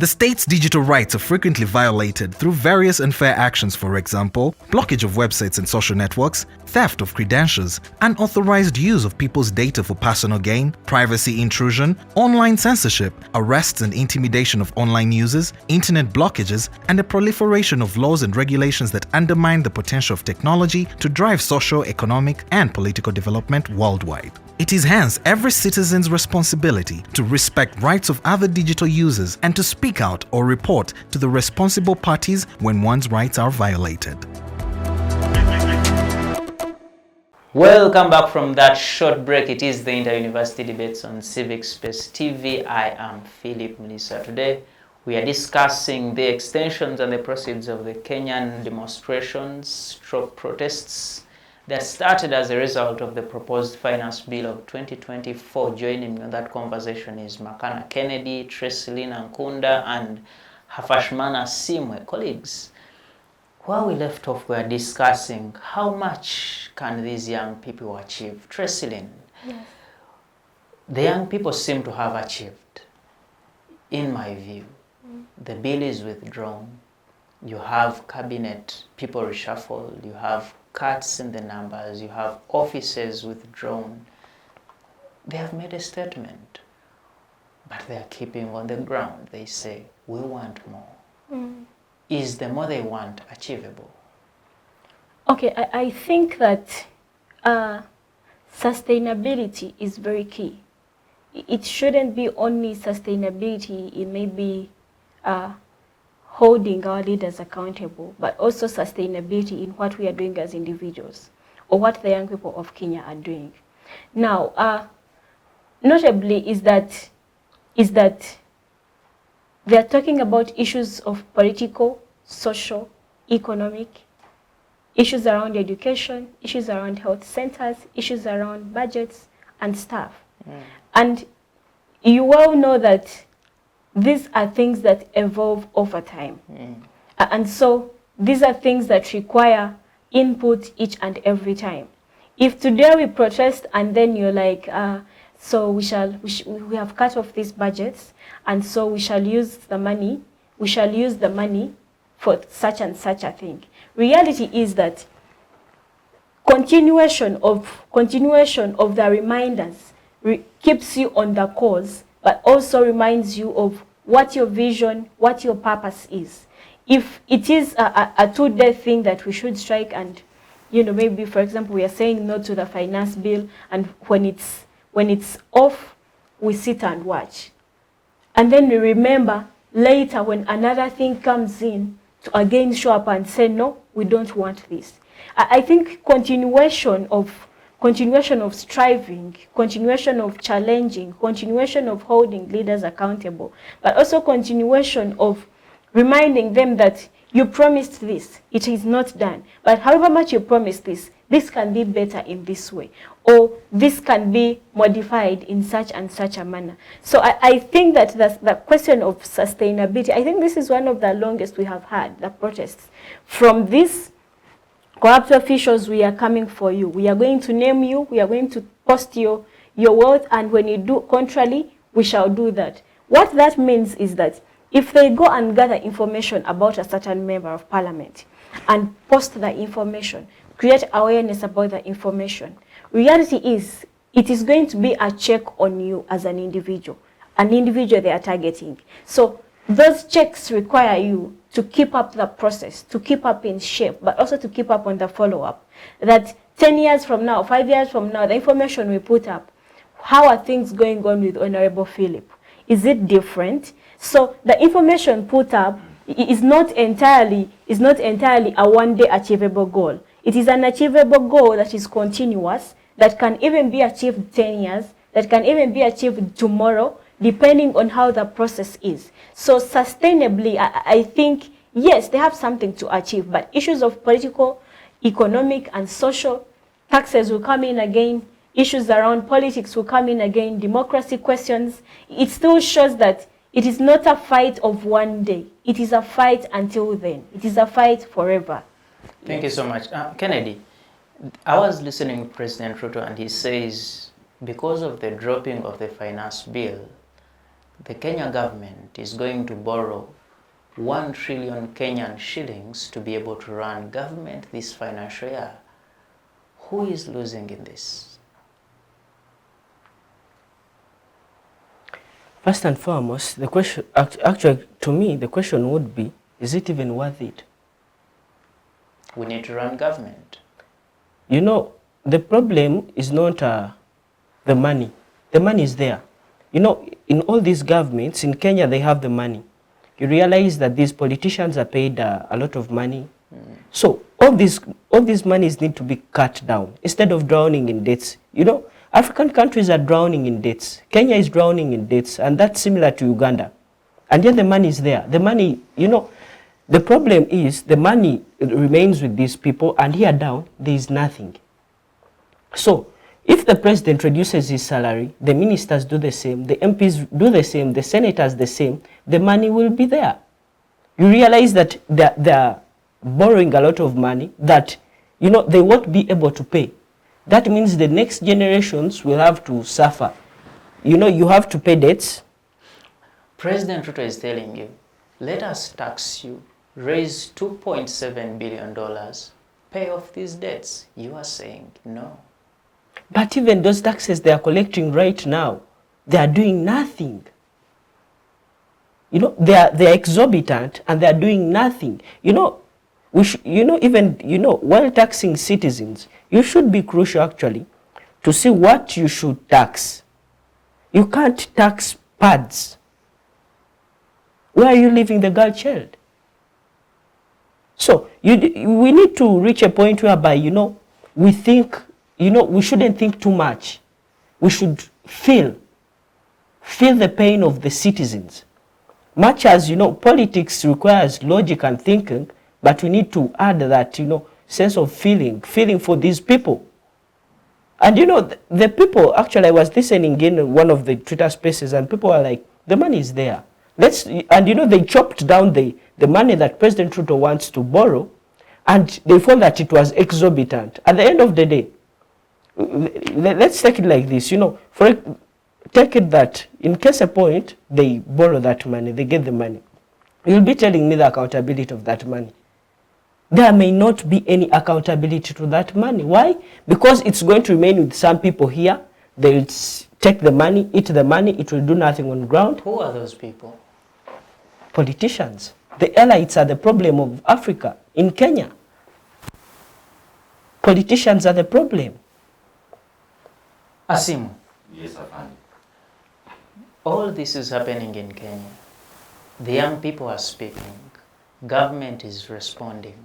Speaker 5: The state's digital rights are frequently violated through various unfair actions, for example, blockage of websites and social networks, theft of credentials, unauthorized use of people's data for personal gain, privacy intrusion, online censorship, arrests and intimidation of online users, internet blockages, and the proliferation of laws and regulations that undermine the potential of technology to drive social, economic, and political development worldwide. It is hence every citizen's responsibility to respect rights of other digital users and to speak out or report to the responsible parties when one's rights are violated.
Speaker 1: Welcome back from that short break. It is the Inter-University Debates on Civic Space TV. I am Phillip Muliisa. Today we are discussing the extensions and the proceeds of the Kenyan demonstrations, protests that started as a result of the proposed finance bill of 2024. Joining me on that conversation is Makana, Kenedy, Trasslyeen, Ankuda, and Hafashimana Asiimwe. Colleagues, where we left off, we are discussing how much can these young people achieve. Trasslyeen, yes. The young people seem to have achieved, in my view. The bill is withdrawn. You have cabinet people reshuffled. You have cuts in the numbers. You have offices withdrawn. They have made a statement, but they are keeping on the ground. They say, we want more. Is the more they want achievable?
Speaker 2: Okay, I think that sustainability is very key. It shouldn't be only sustainability, it may be holding our leaders accountable, but also sustainability in what we are doing as individuals, or what the young people of Kenya are doing. Now, notably is that they are talking about issues of political, social, economic, issues around education, issues around health centers, issues around budgets and stuff. And you well know that these are things that evolve over time. And so these are things that require input each and every time. If today we protest and then you're like, so we have cut off these budgets, and so we shall use the money for such and such a thing. Reality is that continuation of the reminders keeps you on the course, but also reminds you of what your vision, what your purpose is. If it is a two-day thing that we should strike, and maybe for example we are saying no to the finance bill, and when it's off, we sit and watch. And then we remember later when another thing comes in to again show up and say, no, we don't want this. I think continuation of striving, continuation of challenging, continuation of holding leaders accountable, but also continuation of reminding them that you promised this, it is not done. But however much you promised this can be better in this way, or this can be modified in such and such a manner. So I think that the question of sustainability, I think this is one of the longest we have had, the protests. From this, corrupt officials, we are coming for you. We are going to name you. We are going to post your wealth. And when you do contrary, we shall do that. What that means is that if they go and gather information about a certain member of parliament and post the information, create awareness about the information, reality is it is going to be a check on you as an individual they are targeting. So those checks require you to keep up the process, to keep up in shape, but also to keep up on the follow-up. That 10 years from now, 5 years from now, the information we put up, how are things going on with Honorable Phillip? Is it different? So the information put up is not entirely a one-day achievable goal. It is an achievable goal that is continuous, that can even be achieved 10 years, that can even be achieved tomorrow, depending on how the process is. So sustainably, I think, yes, they have something to achieve, but issues of political, economic, and social, taxes will come in again, issues around politics will come in again, democracy questions. It still shows that it is not a fight of one day. It is a fight until then. It is a fight forever.
Speaker 1: Thank you so much. Kenedy, I was listening to President Ruto, and he says because of the dropping of the finance bill, the Kenya government is going to borrow 1 trillion Kenyan shillings to be able to run government this financial year. Who is losing in this?
Speaker 3: First and foremost, the question, actually, to me, the question would be, is it even worth it?
Speaker 1: We need to run government.
Speaker 3: You know, the problem is not the money. The money is there. You know, in all these governments, in Kenya, they have the money. You realize that these politicians are paid a lot of money. So all these monies need to be cut down instead of drowning in debts. You know, African countries are drowning in debts. Kenya is drowning in debts, and that's similar to Uganda. And yet the money is there. The money, you know, the problem is the money remains with these people, and here down, there is nothing. So if the president reduces his salary, the ministers do the same, the MPs do the same, the senators the same, the money will be there. You realize that they're borrowing a lot of money that, you know, they won't be able to pay. That means the next generations will have to suffer. You know, you have to pay debts.
Speaker 1: President Ruto is telling you, let us tax you, raise $2.7 billion, pay off these debts. You are saying no.
Speaker 3: But even those taxes they are collecting right now, they are doing nothing. You know, they are exorbitant and they are doing nothing. You know, while taxing citizens, you should be crucial actually to see what you should tax. You can't tax pads. Where are you leaving the girl child? So we need to reach a point whereby, you know, we think, you know, we shouldn't think too much. We should feel the pain of the citizens. Much as, you know, politics requires logic and thinking, but we need to add that, you know, sense of feeling for these people. And, you know, the people, actually, I was listening in one of the Twitter spaces, and people are like, the money is there. And, you know, they chopped down the money that President Ruto wants to borrow, and they found that it was exorbitant. At the end of the day, let's take it like this, you know, take it that in case a point, they borrow that money, they get the money. You'll be telling me the accountability of that money. There may not be any accountability to that money. Why? Because it's going to remain with some people here. They'll take the money, eat the money, it will do nothing on ground.
Speaker 1: Who are those people?
Speaker 3: Politicians. The elites are the problem of Africa. In Kenya, politicians are the problem.
Speaker 1: Asiimwe.
Speaker 4: Yes, Afandi.
Speaker 1: All this is happening in Kenya. The young people are speaking. Government is responding.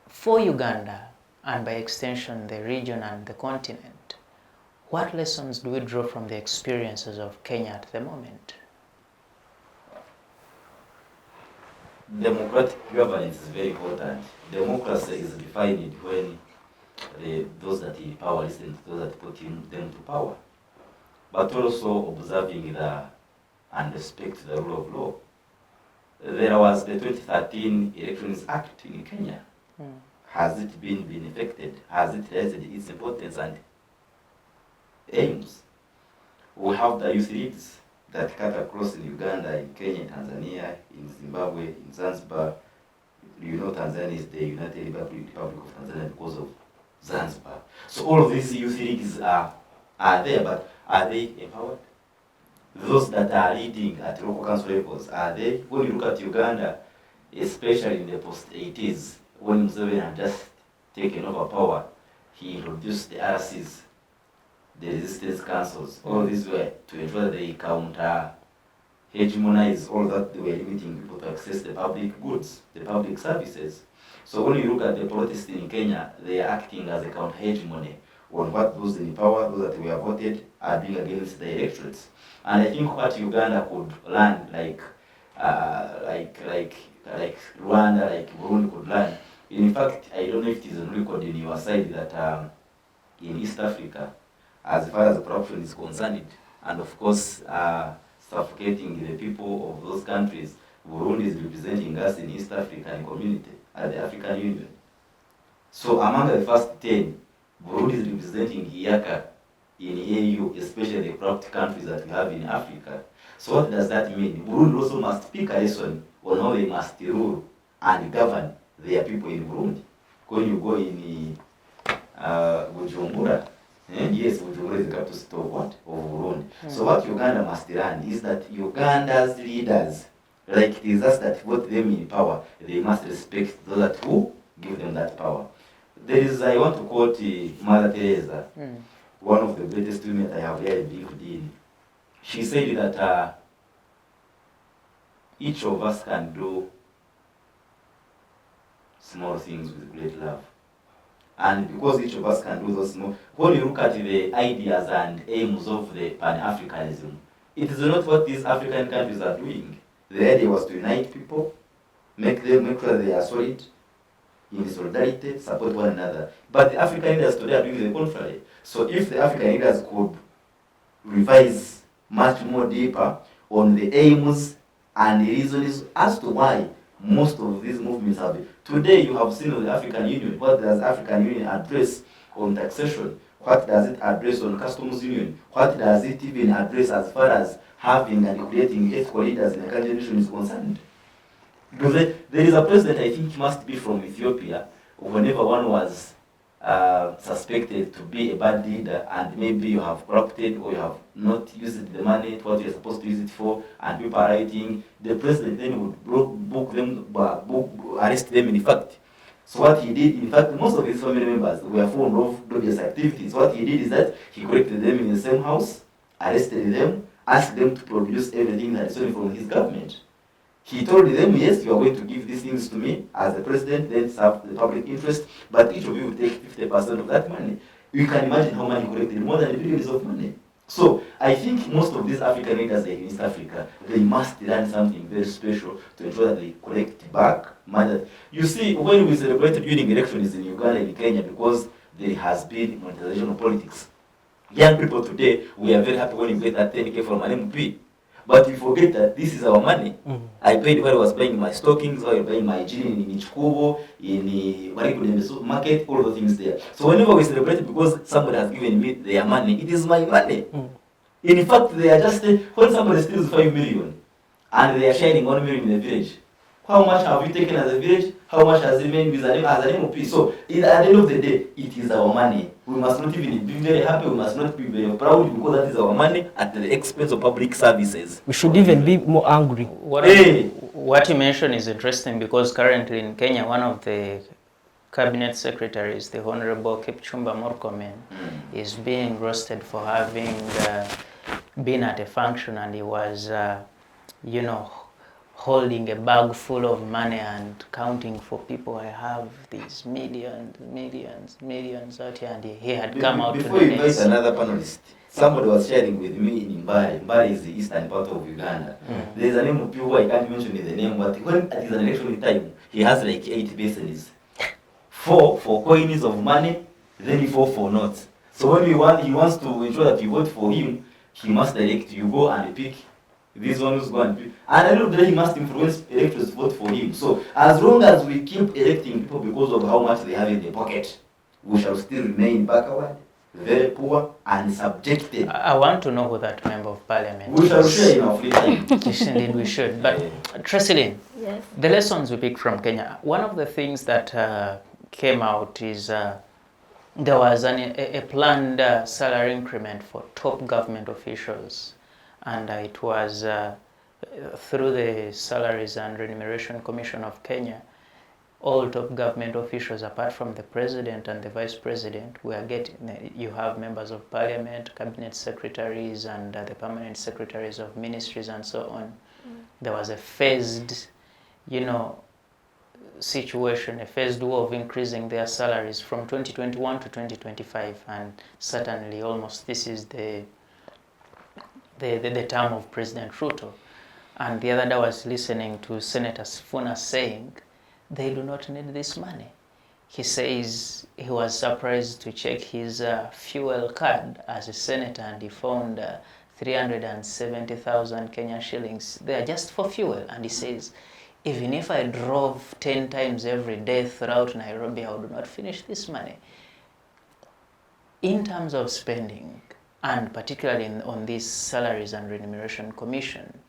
Speaker 1: For Uganda, and by extension the region and the continent, what lessons do we draw from the experiences of Kenya at the moment?
Speaker 4: Democratic governance is very important. Democracy is defined when those that in power listen to those that put them to power, but also observing and respect the rule of law. There was the 2013 Elections Act in Kenya. Has it been effected? Has it raised its importance and aims? We have the youth leagues that cut across in Uganda, in Kenya, in Tanzania, in Zimbabwe, in Zanzibar. You know, Tanzania is the United Republic of Tanzania because of Zanzibar. So all of these youth leagues are there, but are they empowered? Those that are leading at local council levels, are they? When you look at Uganda, especially in the post-80s, when Museveni had just taken over power, he introduced the RCs, the resistance councils. All these were to ensure that they counter hegemonize all that they were limiting people to access the public goods, the public services. So when you look at the protests in Kenya, they are acting as a counter-hegemony on what those in power, those that were voted, are doing against the electorates. And I think what Uganda could learn, like Rwanda, like Burundi could learn. In fact, I don't know if it is on record in your side that in East Africa, as far as corruption is concerned, and of course suffocating the people of those countries, Burundi is representing us in East African community at the African Union. So among the first 10, Burundi is representing Iyaka in AU, especially the corrupt countries that we have in Africa. So what does that mean? Burundi also must pick a lesson on how they must rule and govern their people in Burundi. When you go in Bujumbura, yes, Bujumbura is the capital city of what? Of Burundi. So what Uganda must learn is that Uganda's leaders, like it is us that vote them in power, they must respect those that who give them that power. There is, I want to quote Mother Teresa, one of the greatest women I have really believed in. She said that each of us can do small things with great love. And because each of us can do those small, when you look at the ideas and aims of the Pan-Africanism, it is not what these African countries are doing. The idea was to unite people, make sure they are solid, in solidarity, support one another. But the African leaders today are doing the contrary. So if the African leaders could revise much more deeper on the aims and the reasons as to why most of these movements have been. Today you have seen the African Union. What does African Union address on taxation? What does it address on customs union? What does it even address as far as having and creating ethical leaders in the country is concerned? Because there is a president, I think, must be from Ethiopia, whenever one was suspected to be a bad leader and maybe you have corrupted or you have not used the money what you're supposed to use it for, and people are writing, the president then would book them, arrest them in fact. So what he did, in fact, most of his family members were fond of dubious activities. What he did is that he collected them in the same house, arrested them, asked them to produce everything that is from his government. He told them, yes, you are going to give these things to me as the president, then serve the public interest, but each of you will take 50% of that money. You can imagine how money collected, more than billions of money. So I think most of these African leaders in East Africa, they must learn something very special to ensure that they collect back money. You see, when we celebrated during elections in Uganda and Kenya, because there has been monetization of politics, young people today, we are very happy when you get that 10K from an MP. But we forget that this is our money. I paid when I was buying my stockings, while buying my gin in Chikubo, in the supermarket, all the things there. So whenever we celebrate it because somebody has given me their money, it is my money. In fact, they are just, when somebody steals 5 million and they are sharing 1 million in the village, how much have you taken as a village? How much has remained with as an MOP? So at the end of the day, it is our money. We must not even be very happy, we must not be very proud because that is our money at the expense of public services.
Speaker 3: We should even be more angry.
Speaker 1: What you mentioned is interesting because currently in Kenya, one of the cabinet secretaries, the Honorable Kipchumba Murkomen, is being roasted for having been at a function and he was, holding a bag full of money and counting for people. I have these millions out here, and he had come out
Speaker 4: before
Speaker 1: to
Speaker 4: you invite another panelist. Somebody was sharing with me in Mbale. Mbale is the eastern part of Uganda. There is a name of people I can't mention the name, but when it is an election time, he has like 8 basins. 4 for coins of money, then 4 for notes. So when he wants to ensure that you vote for him, he must direct you go and pick these ones go and pick. And I know that he must influence electors to vote for him. So as long as we keep electing people because of how much they have in their pocket, we shall still remain backward, very poor and subjected.
Speaker 1: I want to know who that member of parliament
Speaker 4: We shall share in our free time.
Speaker 1: Indeed we should. But Trasslyeen,
Speaker 2: Yes.
Speaker 1: the lessons we picked from Kenya, one of the things that came out is there was a planned salary increment for top government officials, and it was through the Salaries and Remuneration Commission of Kenya. All top government officials, apart from the president and the vice president, you have members of parliament, cabinet secretaries, and the permanent secretaries of ministries and so on. There was a phased, situation, a phased war of increasing their salaries from 2021 to 2025, and certainly almost this is the term of President Ruto. And the other day I was listening to Senator Sifuna saying they do not need this money. He says he was surprised to check his fuel card as a senator, and he found 370,000 Kenyan shillings there just for fuel. And he says, even if I drove 10 times every day throughout Nairobi, I would not finish this money. In terms of spending, and particularly on this Salaries and Remuneration Commission,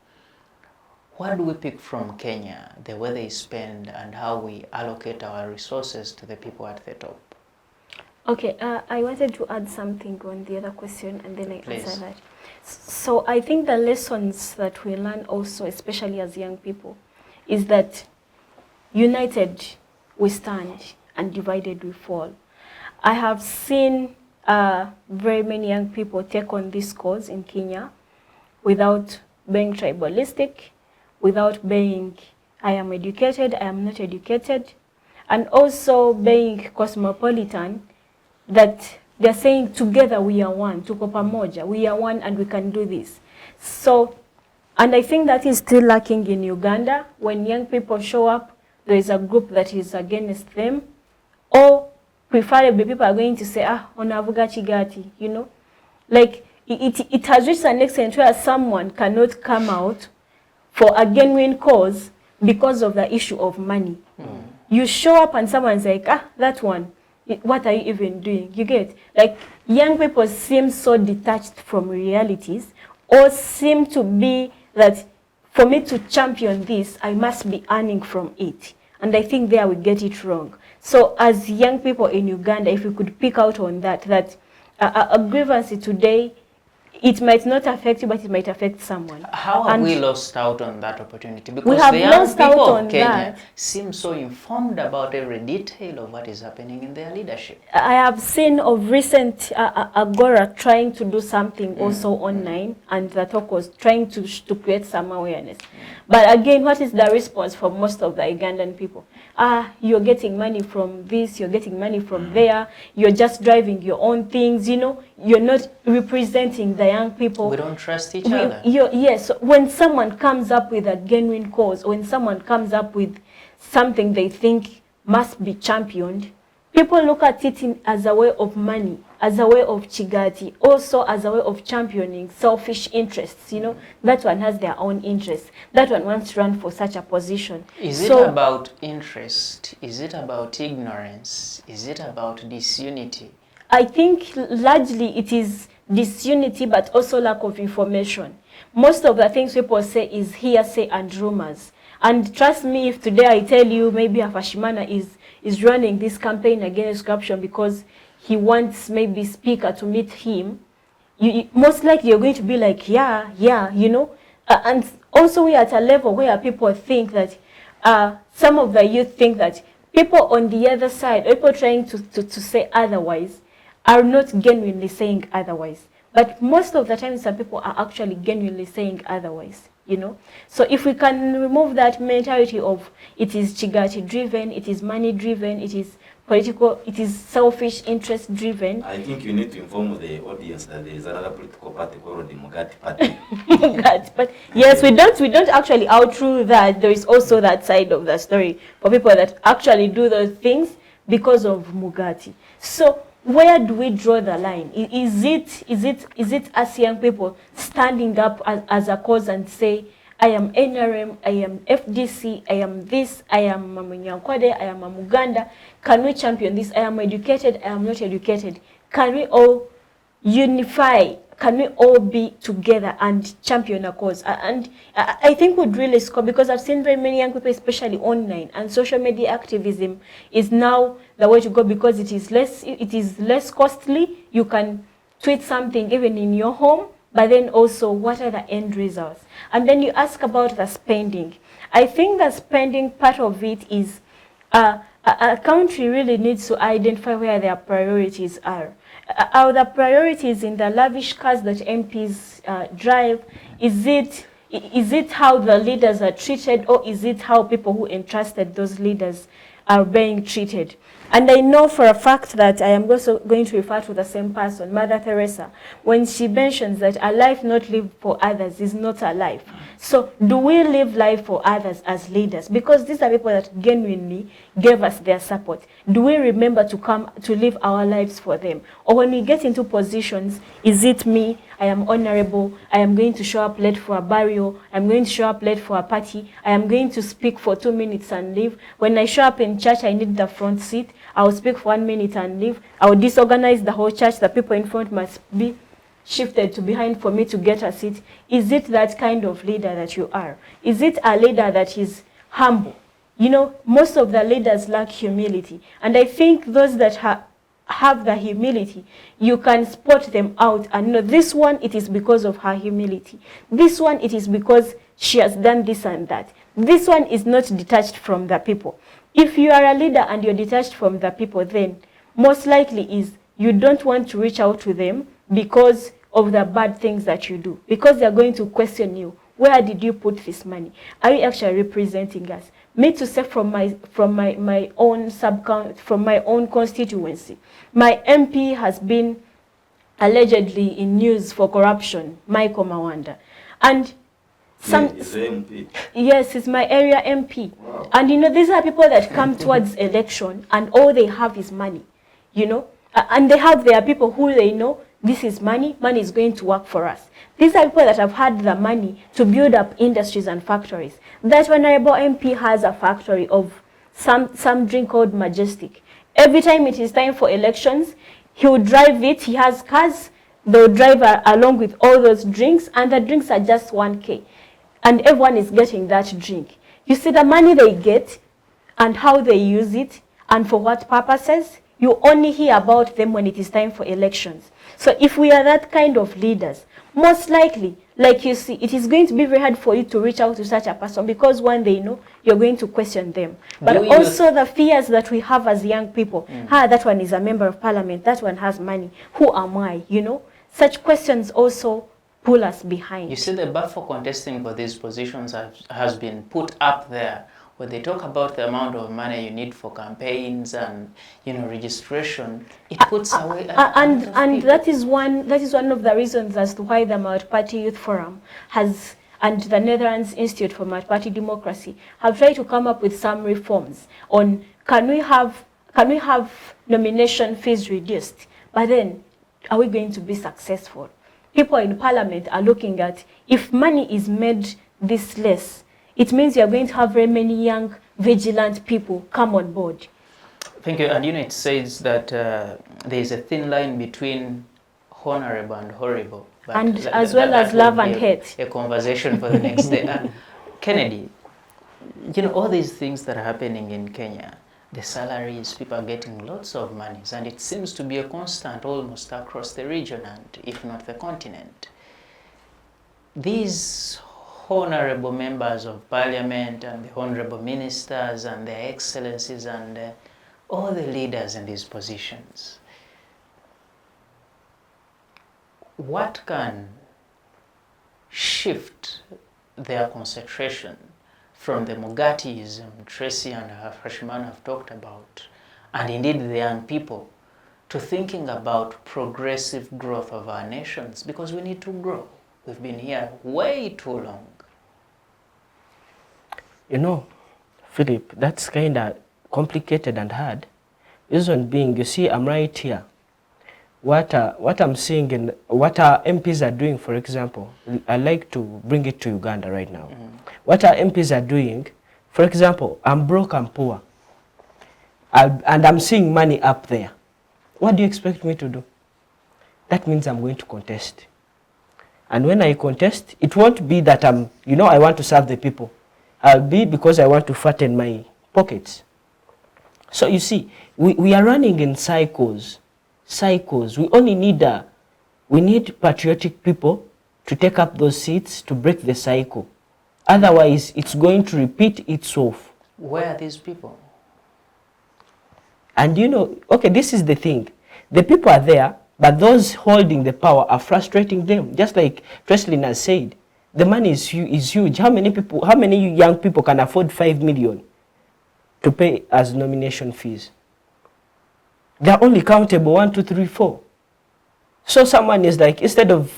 Speaker 1: what do we pick from Kenya, the way they spend and how we allocate our resources to the people at the top?
Speaker 2: Okay, I wanted to add something on the other question, and then I
Speaker 1: Please.
Speaker 2: answer that. So I think the lessons that we learn also, especially as young people, is that united we stand and divided we fall. I have seen very many young people take on this cause in Kenya without being tribalistic, without being I am educated, I am not educated, and also being cosmopolitan, that they're saying together we are one, tuko pamoja, we are one and we can do this. So, and I think that is still lacking in Uganda. When young people show up, there is a group that is against them, or preferably people are going to say, onavuga chigati, you know. Like, it has reached an extent where someone cannot come out for a genuine cause because of the issue of money. You show up and someone's like, that one, what are you even doing? You get, like, young people seem so detached from realities, or seem to be that for me to champion this, I must be earning from it. And I think there we get it wrong. So as young people in Uganda, if we could pick out on that a grievance today, it might not affect you, but it might affect someone.
Speaker 1: How have we lost out on that opportunity? Because
Speaker 2: we have
Speaker 1: the young
Speaker 2: lost out
Speaker 1: people
Speaker 2: on
Speaker 1: of Kenya
Speaker 2: that.
Speaker 1: seem so informed about every detail of what is happening in their leadership.
Speaker 2: I have seen of recent Agora trying to do something also online, and the talk was trying to create some awareness. But again, what is the response for most of the Ugandan people? You're getting money from this, you're getting money from there, you're just driving your own things, you know, you're not representing the young people.
Speaker 1: We don't trust each other.
Speaker 2: Yes, when someone comes up with a genuine cause, when someone comes up with something they think must be championed, people look at it as a way of money, as a way of chigati, also as a way of championing selfish interests, you know. That one has their own interests. That one wants to run for such a position.
Speaker 1: Is it about interest? Is it about ignorance? Is it about disunity?
Speaker 2: I think largely it is disunity, but also lack of information. Most of the things people say is hearsay and rumors. And trust me, if today I tell you maybe Hafashimana is running this campaign against corruption because he wants maybe speaker to meet him, most likely you're going to be like, yeah, you know. And also we're at a level where people think that, some of the youth think that people on the other side, people trying to say otherwise, are not genuinely saying otherwise. But most of the time, some people are actually genuinely saying otherwise, you know. So if we can remove that mentality of it is chigati driven, it is money driven, it is political, it is selfish interest driven.
Speaker 4: I think you need to inform the audience that there is another political party called the Mugati Party.
Speaker 2: Mugati, but yes, we don't actually outrule that. There is also that side of the story for people that actually do those things because of Mugati. So where do we draw the line? Is it us young people standing up as a cause and say, I am NRM, I am FDC, I am this, I am a Munyankwade, I am a Muganda. Can we champion this? I am educated, I am not educated. Can we all unify? Can we all be together and champion a cause? And I think would really score, because I've seen very many young people, especially online, and social media activism is now the way to go because it is less costly. You can tweet something even in your home, but then also what are the end results? And then you ask about the spending. I think the spending part of it is a country really needs to identify where their priorities are. Are the priorities in the lavish cars that MPs drive? Is it Is it how the leaders are treated, or is it how people who entrusted those leaders are being treated? And I know for a fact that I am also going to refer to the same person, Mother Teresa, when she mentions that a life not lived for others is not a life. So do we live life for others as leaders? Because these are people that genuinely gave us their support. Do we remember to come to live our lives for them? Or when we get into positions, is it me? I am honorable. I am going to show up late for a burial. I'm going to show up late for a party. I am going to speak for 2 minutes and leave. When I show up in church, I need the front seat. I will speak for 1 minute and leave. I will disorganize the whole church. The people in front must be shifted to behind for me to get a seat. Is it that kind of leader that you are? Is it a leader that is humble? You know, most of the leaders lack humility. And I think those that have the humility, you can spot them out and know this one, it is because of her humility. This one, it is because she has done this and that. This one is not detached from the people. If you are a leader and you're detached from the people, then most likely is you don't want to reach out to them because of the bad things that you do, because they're going to question you. Where did you put this money? Are you actually representing us? Me to say from my own constituency, my MP has been allegedly in news for corruption, Michael Mawanda, and yes, it's my area MP.
Speaker 4: Wow.
Speaker 2: And you know, these are people that come towards election and all they have is money, you know, and they have their people who they know this is money is going to work for us. These are people that have had the money to build up industries and factories. That Honorable MP has a factory of some drink called Majestic. Every time it is time for elections, he will drive it. He has cars. They'll drive along with all those drinks, and the drinks are just 1K. And everyone is getting that drink. You see the money they get and how they use it and for what purposes, you only hear about them when it is time for elections. So if we are that kind of leaders, most likely, like you see, it is going to be very hard for you to reach out to such a person because when they know, you're going to question them. But also the fears that we have as young people. That one is a member of parliament. That one has money. Who am I? You know, such questions also pull us behind.
Speaker 1: You see, the bar for contesting for these positions has been put up there. When they talk about the amount of money you need for campaigns and, you know, registration, it puts away.
Speaker 2: And that is one of the reasons as to why the Multi-Party Youth Forum has, and the Netherlands Institute for Multi-Party Democracy have tried to come up with some reforms on can we have nomination fees reduced, but then are we going to be successful? People in parliament are looking at if money is made this less, it means you're going to have very many young, vigilant people come on board.
Speaker 1: Thank you. And you know, it says that there is a thin line between honorable and horrible. But
Speaker 2: and as well as love and hate.
Speaker 1: A conversation for the next day. Kenedy, you know, all these things that are happening in Kenya, the salaries, people are getting lots of money, and it seems to be a constant almost across the region and if not the continent. These honorable members of parliament and the honorable ministers and their excellencies and all the leaders in these positions, what can shift their concentration from the Mugatism Tracy and Hafashimana have talked about, and indeed the young people, to thinking about progressive growth of our nations? Because we need to grow. We've been here way too long.
Speaker 3: You know, Philip, that's kind of complicated and hard. Reason being, you see, I'm right here. What I'm seeing and what our MPs are doing, for example, I like to bring it to Uganda right now. What our MPs are doing, for example, I'm broke, I'm poor, and I'm seeing money up there. What do you expect me to do? That means I'm going to contest. And when I contest, it won't be that I want to serve the people. I'll be because I want to fatten my pockets. So you see, we are running in cycles. We only need we need patriotic people to take up those seats to break the cycle. Otherwise, it's going to repeat itself.
Speaker 1: Where are these people?
Speaker 3: And you know, okay, this is the thing. The people are there, but those holding the power are frustrating them. Just like Trasslyeen has said, The money is huge. How many young people can afford 5 million to pay as nomination fees? They are only countable 1, 2, 3, 4. So someone is like, instead of,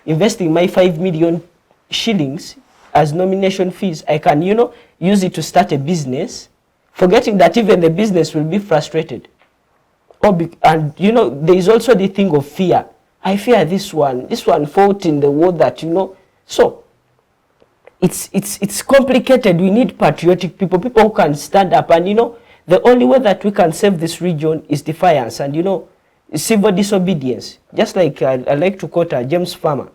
Speaker 3: investing my 5 million shillings as nomination fees, I can, use it to start a business, forgetting that even the business will be frustrated. And, there is also the thing of fear. I fear this one fought in the war that, So, it's complicated. We need patriotic people who can stand up. And, the only way that we can save this region is defiance and, civil disobedience. Just like I like to quote James Farmer.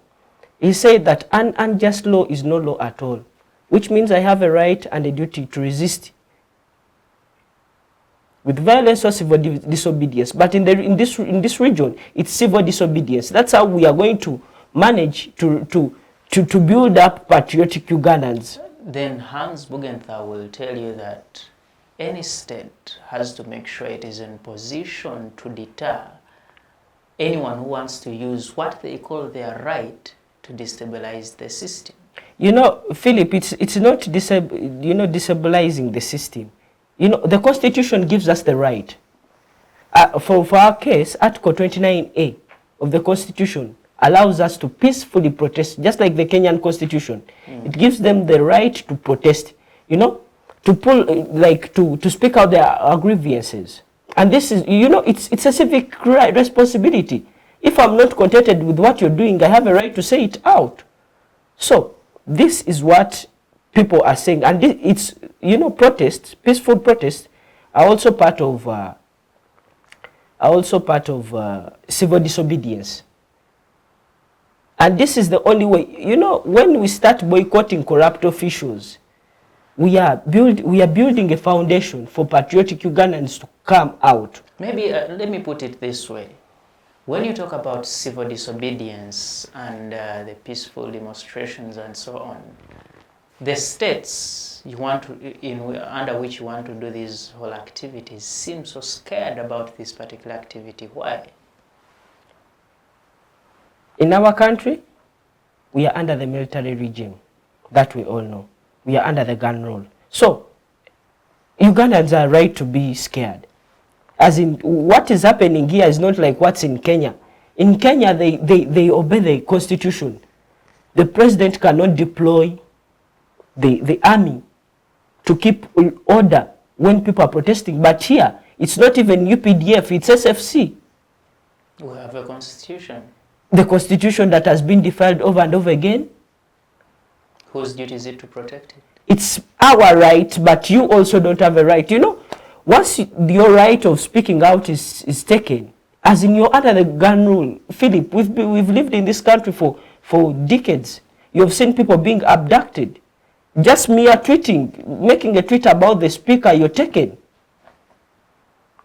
Speaker 3: He said that an unjust law is no law at all, which means I have a right and a duty to resist with violence or civil disobedience. But in this region, it's civil disobedience. That's how we are going to manage to build up patriotic Ugandans.
Speaker 1: Then Hans Bugentha will tell you that any state has to make sure it is in position to deter anyone who wants to use what they call their right to destabilize the system.
Speaker 3: Philip, it's not destabilizing the system. The Constitution gives us the right. For our case, Article 29A of the Constitution allows us to peacefully protest, just like the Kenyan Constitution. It gives them the right to protest, to pull, to speak out their grievances. And this is, it's a civic responsibility. If I'm not contented with what you're doing, I have a right to say it out. So, this is what people are saying. And it's, protests, peaceful protests, are also part of civil disobedience. And this is the only way, when we start boycotting corrupt officials, we are building a foundation for patriotic Ugandans to come out.
Speaker 1: Maybe, let me put it this way. When you talk about civil disobedience and the peaceful demonstrations and so on, the states under which you want to do these whole activities seem so scared about this particular activity. Why?
Speaker 3: In our country, we are under the military regime. That we all know. We are under the gun rule. So, Ugandans are right to be scared. As in, what is happening here is not like what's in Kenya. In Kenya, they obey the constitution. The president cannot deploy the army to keep order when people are protesting. But here, it's not even UPDF, it's SFC.
Speaker 1: We have a constitution.
Speaker 3: The constitution that has been defied over and over again.
Speaker 1: Whose duty is it to protect it?
Speaker 3: It's our right, but you also don't have a right. Once your right of speaking out is taken, as in you're under the gun rule, Philip, we've lived in this country for decades. You've seen people being abducted. Just mere tweeting, making a tweet about the speaker, you're taken.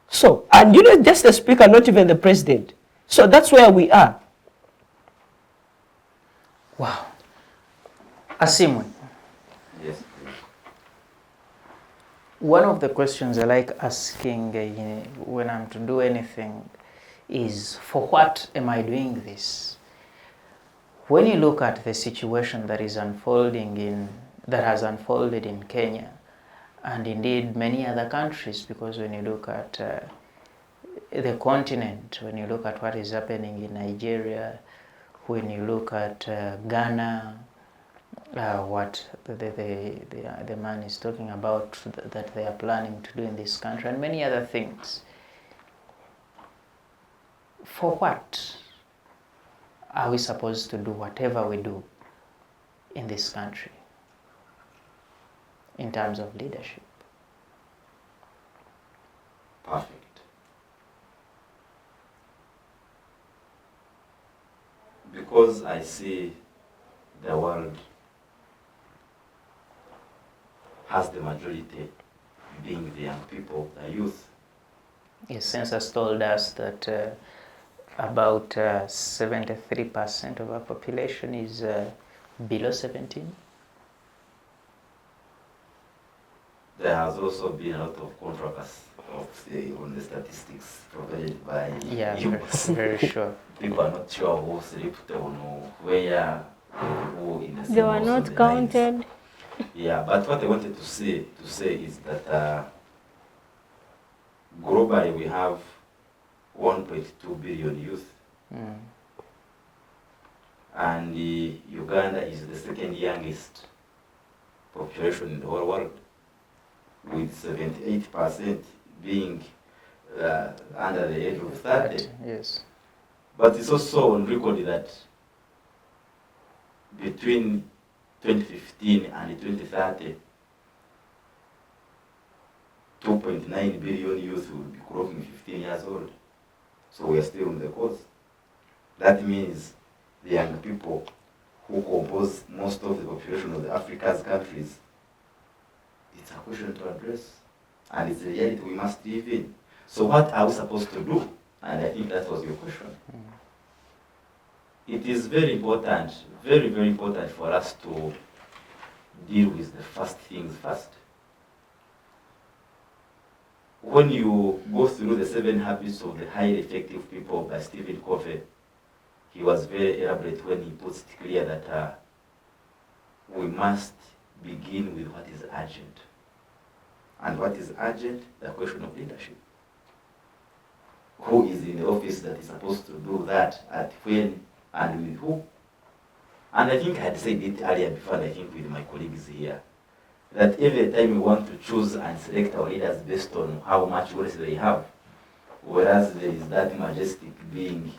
Speaker 3: So, and just the speaker, not even the president. So that's where we are.
Speaker 1: Wow. Asiimwe.
Speaker 4: Yes.
Speaker 1: One of the questions I like asking when I'm to do anything is, for what am I doing this? When you look at the situation that is that has unfolded in Kenya, and indeed many other countries, because when you look at the continent, when you look at what is happening in Nigeria, when you look at Ghana, what the man is talking about that they are planning to do in this country, and many other things. For what are we supposed to do whatever we do in this country in terms of leadership?
Speaker 4: Perfect. Because I see the world has the majority being the young people, the youth.
Speaker 1: Yes, census told us that about 73% of our population is below 17.
Speaker 4: There has also been a lot of controversy on the statistics provided by
Speaker 1: Yeah,
Speaker 4: you.
Speaker 1: very sure.
Speaker 4: People are not sure who slept on where who in the
Speaker 2: They
Speaker 4: same
Speaker 2: were
Speaker 4: house
Speaker 2: not
Speaker 4: on the lines.
Speaker 2: counted.
Speaker 4: Yeah, but what I wanted to say is that globally we have 1.2 billion youth, and Uganda is the second youngest population in the whole world, with 78% being under the age of 30.
Speaker 1: Yes.
Speaker 4: But it's also on record that between 2015 and 2030, 2.9 billion youth will be crossing 15 years old. So we are still on the course. That means the young people who compose most of the population of the Africa's countries, it's a question to address. And it's a reality we must live in. So what are we supposed to do? And I think that was your question. It is very important, very, very important for us to deal with the first things first. When you go through the 7 habits of the highly effective people by Stephen Covey, he was very elaborate when he puts it clear that we must begin with what is urgent. And what is urgent? The question of leadership. Who is in the office that is supposed to do that, at when, and with who? And I think I had said it earlier before, and I think with my colleagues here, that every time we want to choose and select our leaders based on how much wealth they have, whereas there is that majestic being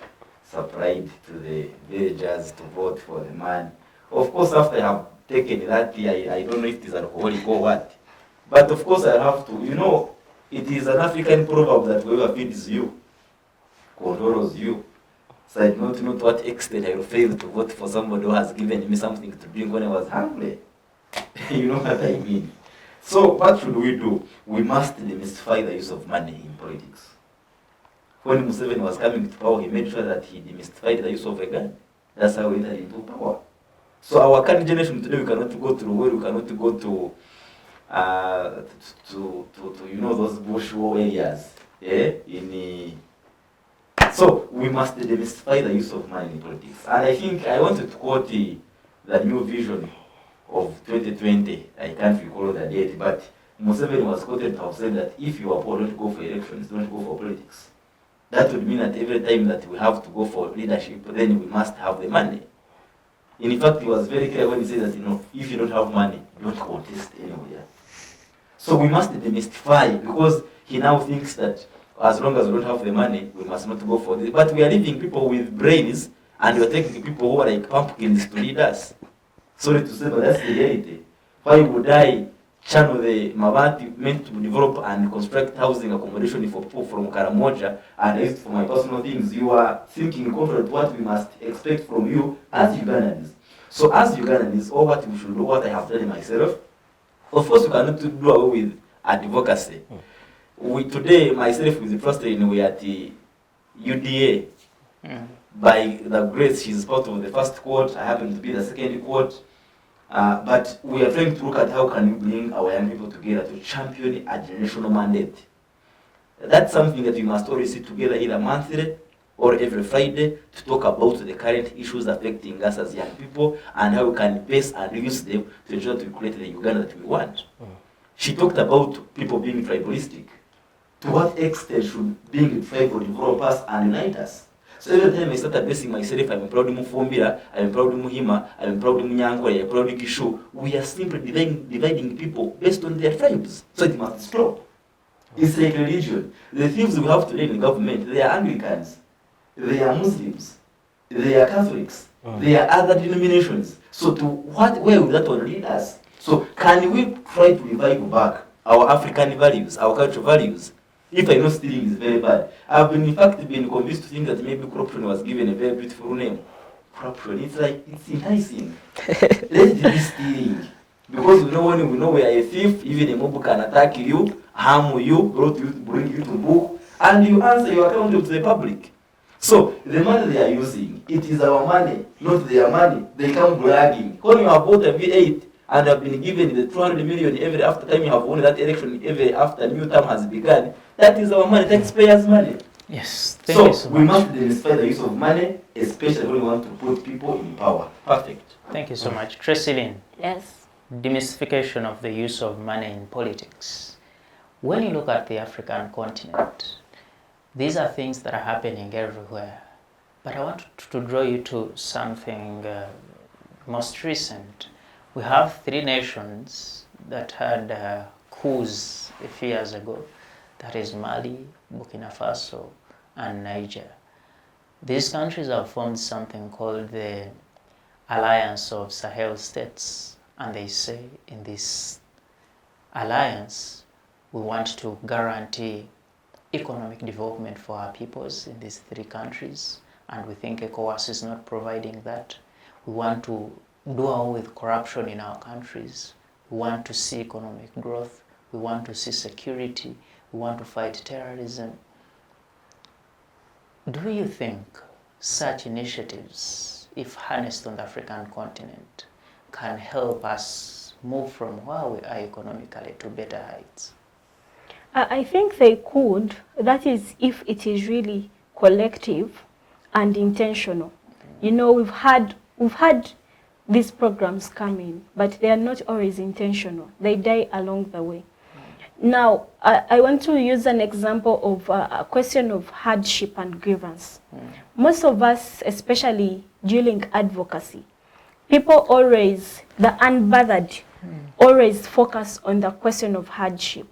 Speaker 4: supplied to the villagers to vote for the man. Of course, after I have taken that, I don't know if it is alcoholic or what, but of course I have to, you know, it is an African proverb that whoever feeds you, controls you. So I do not know to what extent I will fail to vote for somebody who has given me something to drink when I was hungry. You know what I mean? So what should we do? We must demystify the use of money in politics. When Museveni was coming to power, he made sure that he demystified the use of a gun. That's how we entered into power. So our current generation today, we cannot go through where we cannot go to you know, those bush war areas. Yeah? So we must demystify the use of money in politics. And I think I wanted to quote the new vision of 2020. I can't recall the date, but Museveni was quoted to have said that if you are poor, don't go for elections, don't go for politics. That would mean that every time that we have to go for leadership, then we must have the money. In fact, he was very clear when he said that, you know, if you don't have money, don't contest anywhere. So we must demystify, because he now thinks that as long as we don't have the money, we must not go for this. But we are leaving people with brains, and we are taking people who are like pumpkins to lead us. Sorry to say, but that's the reality. Why would I channel the Mabati meant to develop and construct housing accommodation for people from Karamoja, and I use it for my personal things? You are thinking contrary to what we must expect from you as Ugandans. So as Ugandans, all what we should do, what I have done myself, of course we cannot do away with advocacy. We today, myself with the first training, we are at the UDA. By the grace, she's part of the first quad. I happen to be the second quad. But we are trying to look at how can we bring our young people together to champion a generational mandate. That's something that we must always sit together either monthly or every Friday to talk about the current issues affecting us as young people and how we can base and use them to ensure that we create the Uganda that we want. She talked about people being tribalistic. To what extent should being tribal develop us and unite us? So every time I start addressing myself, I'm proud of Mufumbira, I'm proud of Muhima, I'm proud of Munyankore, I'm proud of Kishu. We are simply dividing people based on their tribes. So it must stop. It's like religion. The things we have today in the government, they are Anglicans, they are Muslims, they are Catholics, they are other denominations. So to what way will that one lead us? So can we try to revive back our African values, our cultural values? If I know stealing is very bad. I've been, in fact, been convinced to think that maybe corruption was given a very beautiful name. Corruption, it's like, it's enticing. Let's be stealing. Because we know we are a thief, even a mob can attack you, harm you, bring you to book, and you answer your account to the public. So, the money they are using, it is our money, not their money. They come bragging. When you have bought a V8, and have been given the 200 million every after time you have won that election, every after new term has begun, that is our money, taxpayers' money.
Speaker 1: Yes, thank you so
Speaker 4: we
Speaker 1: much.
Speaker 4: must demystify the use of money, especially when we want to put people in power. Perfect.
Speaker 1: Thank you so much. Trasslyeen,
Speaker 2: Yes.
Speaker 1: demystification of the use of money in politics. When you look at the African continent, these are things that are happening everywhere. But I want to draw you to something most recent. We have 3 nations that had coups a few years ago. That is Mali, Burkina Faso, and Niger. These countries have formed something called the Alliance of Sahel States, and they say in this alliance we want to guarantee economic development for our peoples in these 3 countries, and we think ECOWAS is not providing that. We want to do away with corruption in our countries. We want to see economic growth. We want to see security. We want to fight terrorism. Do you think such initiatives, if harnessed on the African continent, can help us move from where we are economically to better heights?
Speaker 2: I think they could. That is, if it is really collective and intentional. You know, we've had these programs come in, but they are not always intentional. They die along the way. Now, I want to use an example of a question of hardship and grievance. Most of us, especially during advocacy, people always, the unbothered, always focus on the question of hardship.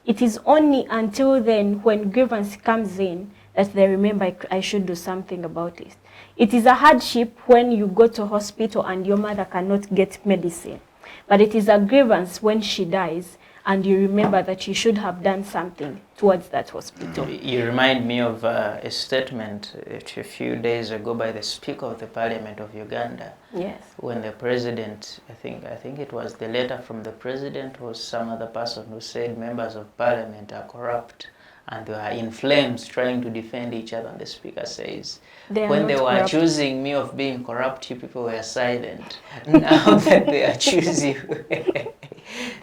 Speaker 2: It is only until then, when grievance comes in, that they remember I should do something about it. It is a hardship when you go to hospital and your mother cannot get medicine. But it is a grievance when she dies and you remember that you should have done something towards that hospital.
Speaker 1: You remind me of a statement a few days ago by the Speaker of the Parliament of Uganda.
Speaker 2: Yes.
Speaker 1: When the president, I think it was the letter from the president or some other person who said members of parliament are corrupt and they are in flames trying to defend each other. And the speaker says, when they were accusing me of being corrupt, you people were silent. Now that they accuse you.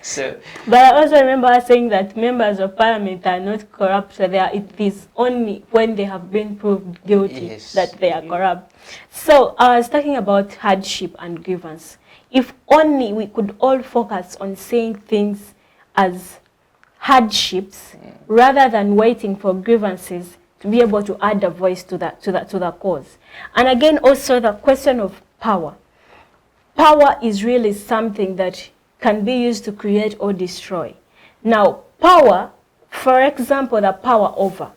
Speaker 1: So,
Speaker 2: but I also remember us saying that members of parliament are not corrupt. So it is only when they have been proved guilty that they are corrupt. So I was talking about hardship and grievance. If only we could all focus on saying things as hardships rather than waiting for grievances to be able to add a voice to the cause. And again, also the question of power. Power is really something that can be used to create or destroy. Now, power, for example, the power over.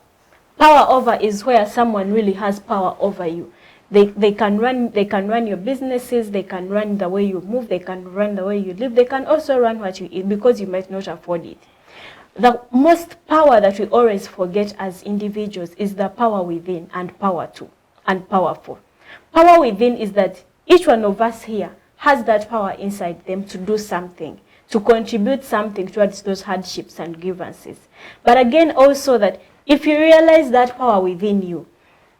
Speaker 2: Power over is where someone really has power over you. They can run your businesses, they can run the way you move, they can run the way you live, they can also run what you eat because you might not afford it. The most power that we always forget as individuals is the power within and power to and powerful. Power within is that each one of us here has that power inside them to do something, to contribute something towards those hardships and grievances. But again, also that if you realize that power within you,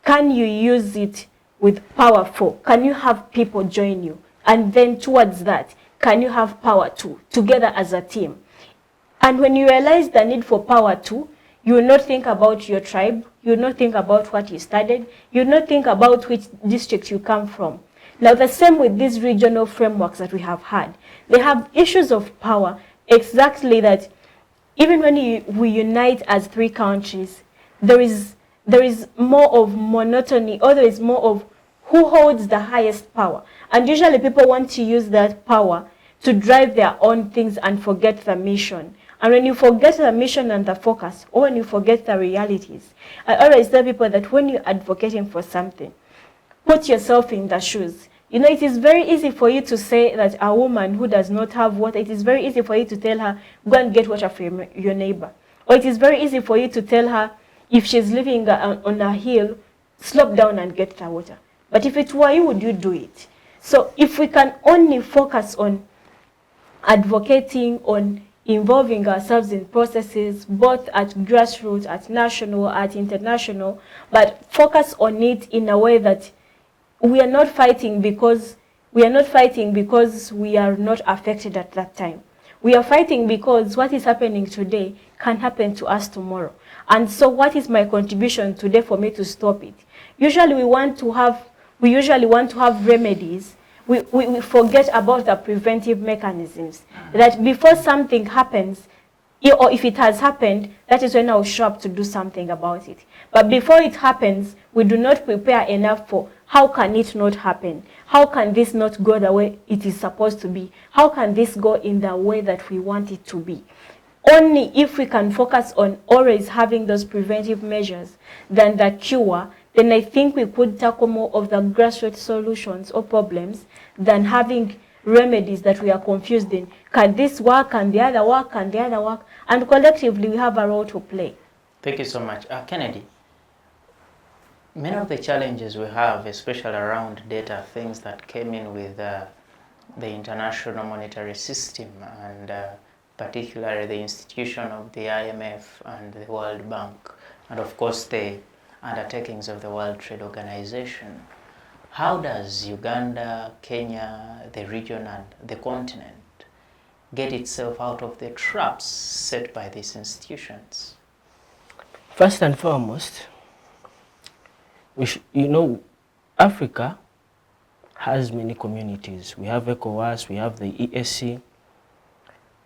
Speaker 2: can you use it with powerful? Can you have people join you? And then towards that, can you have power too, together as a team? And when you realize the need for power too, you will not think about your tribe, you will not think about what you studied, you will not think about which district you come from. Now the same with these regional frameworks that we have had. They have issues of power exactly that even when we unite as 3 countries, there is more of monotony, or there is more of who holds the highest power. And usually people want to use that power to drive their own things and forget the mission. And when you forget the mission and the focus, or when you forget the realities, I always tell people that when you're advocating for something, put yourself in the shoes. You know, it is very easy for you to say that a woman who does not have water, it is very easy for you to tell her, go and get water for your neighbor. Or it is very easy for you to tell her, if she's living on a hill, slope down and get the water. But if it were you, would you do it? So if we can only focus on advocating, on involving ourselves in processes, both at grassroots, at national, at international, but focus on it in a way that we are not fighting because we are not affected at that time. We are fighting because what is happening today can happen to us tomorrow. And so what is my contribution today for me to stop it? Usually we usually want to have remedies. We forget about the preventive mechanisms. That before something happens, or if it has happened, that is when I'll show up to do something about it. But before it happens, we do not prepare enough for how can it not happen? How can this not go the way it is supposed to be? How can this go in the way that we want it to be? Only if we can focus on always having those preventive measures than the cure, then I think we could tackle more of the grassroots solutions or problems than having remedies that we are confused in. Can this work? Can the other work? Can the other work? And collectively, we have a role to play.
Speaker 1: Thank you so much. Kenedy, many of the challenges we have, especially around data, things that came in with the international monetary system and particularly the institution of the IMF and the World Bank, and of course the undertakings of the World Trade Organization. How does Uganda, Kenya, the region and the continent get itself out of the traps set by these institutions?
Speaker 3: First and foremost, Africa has many communities. We have ECOWAS, we have the ESC,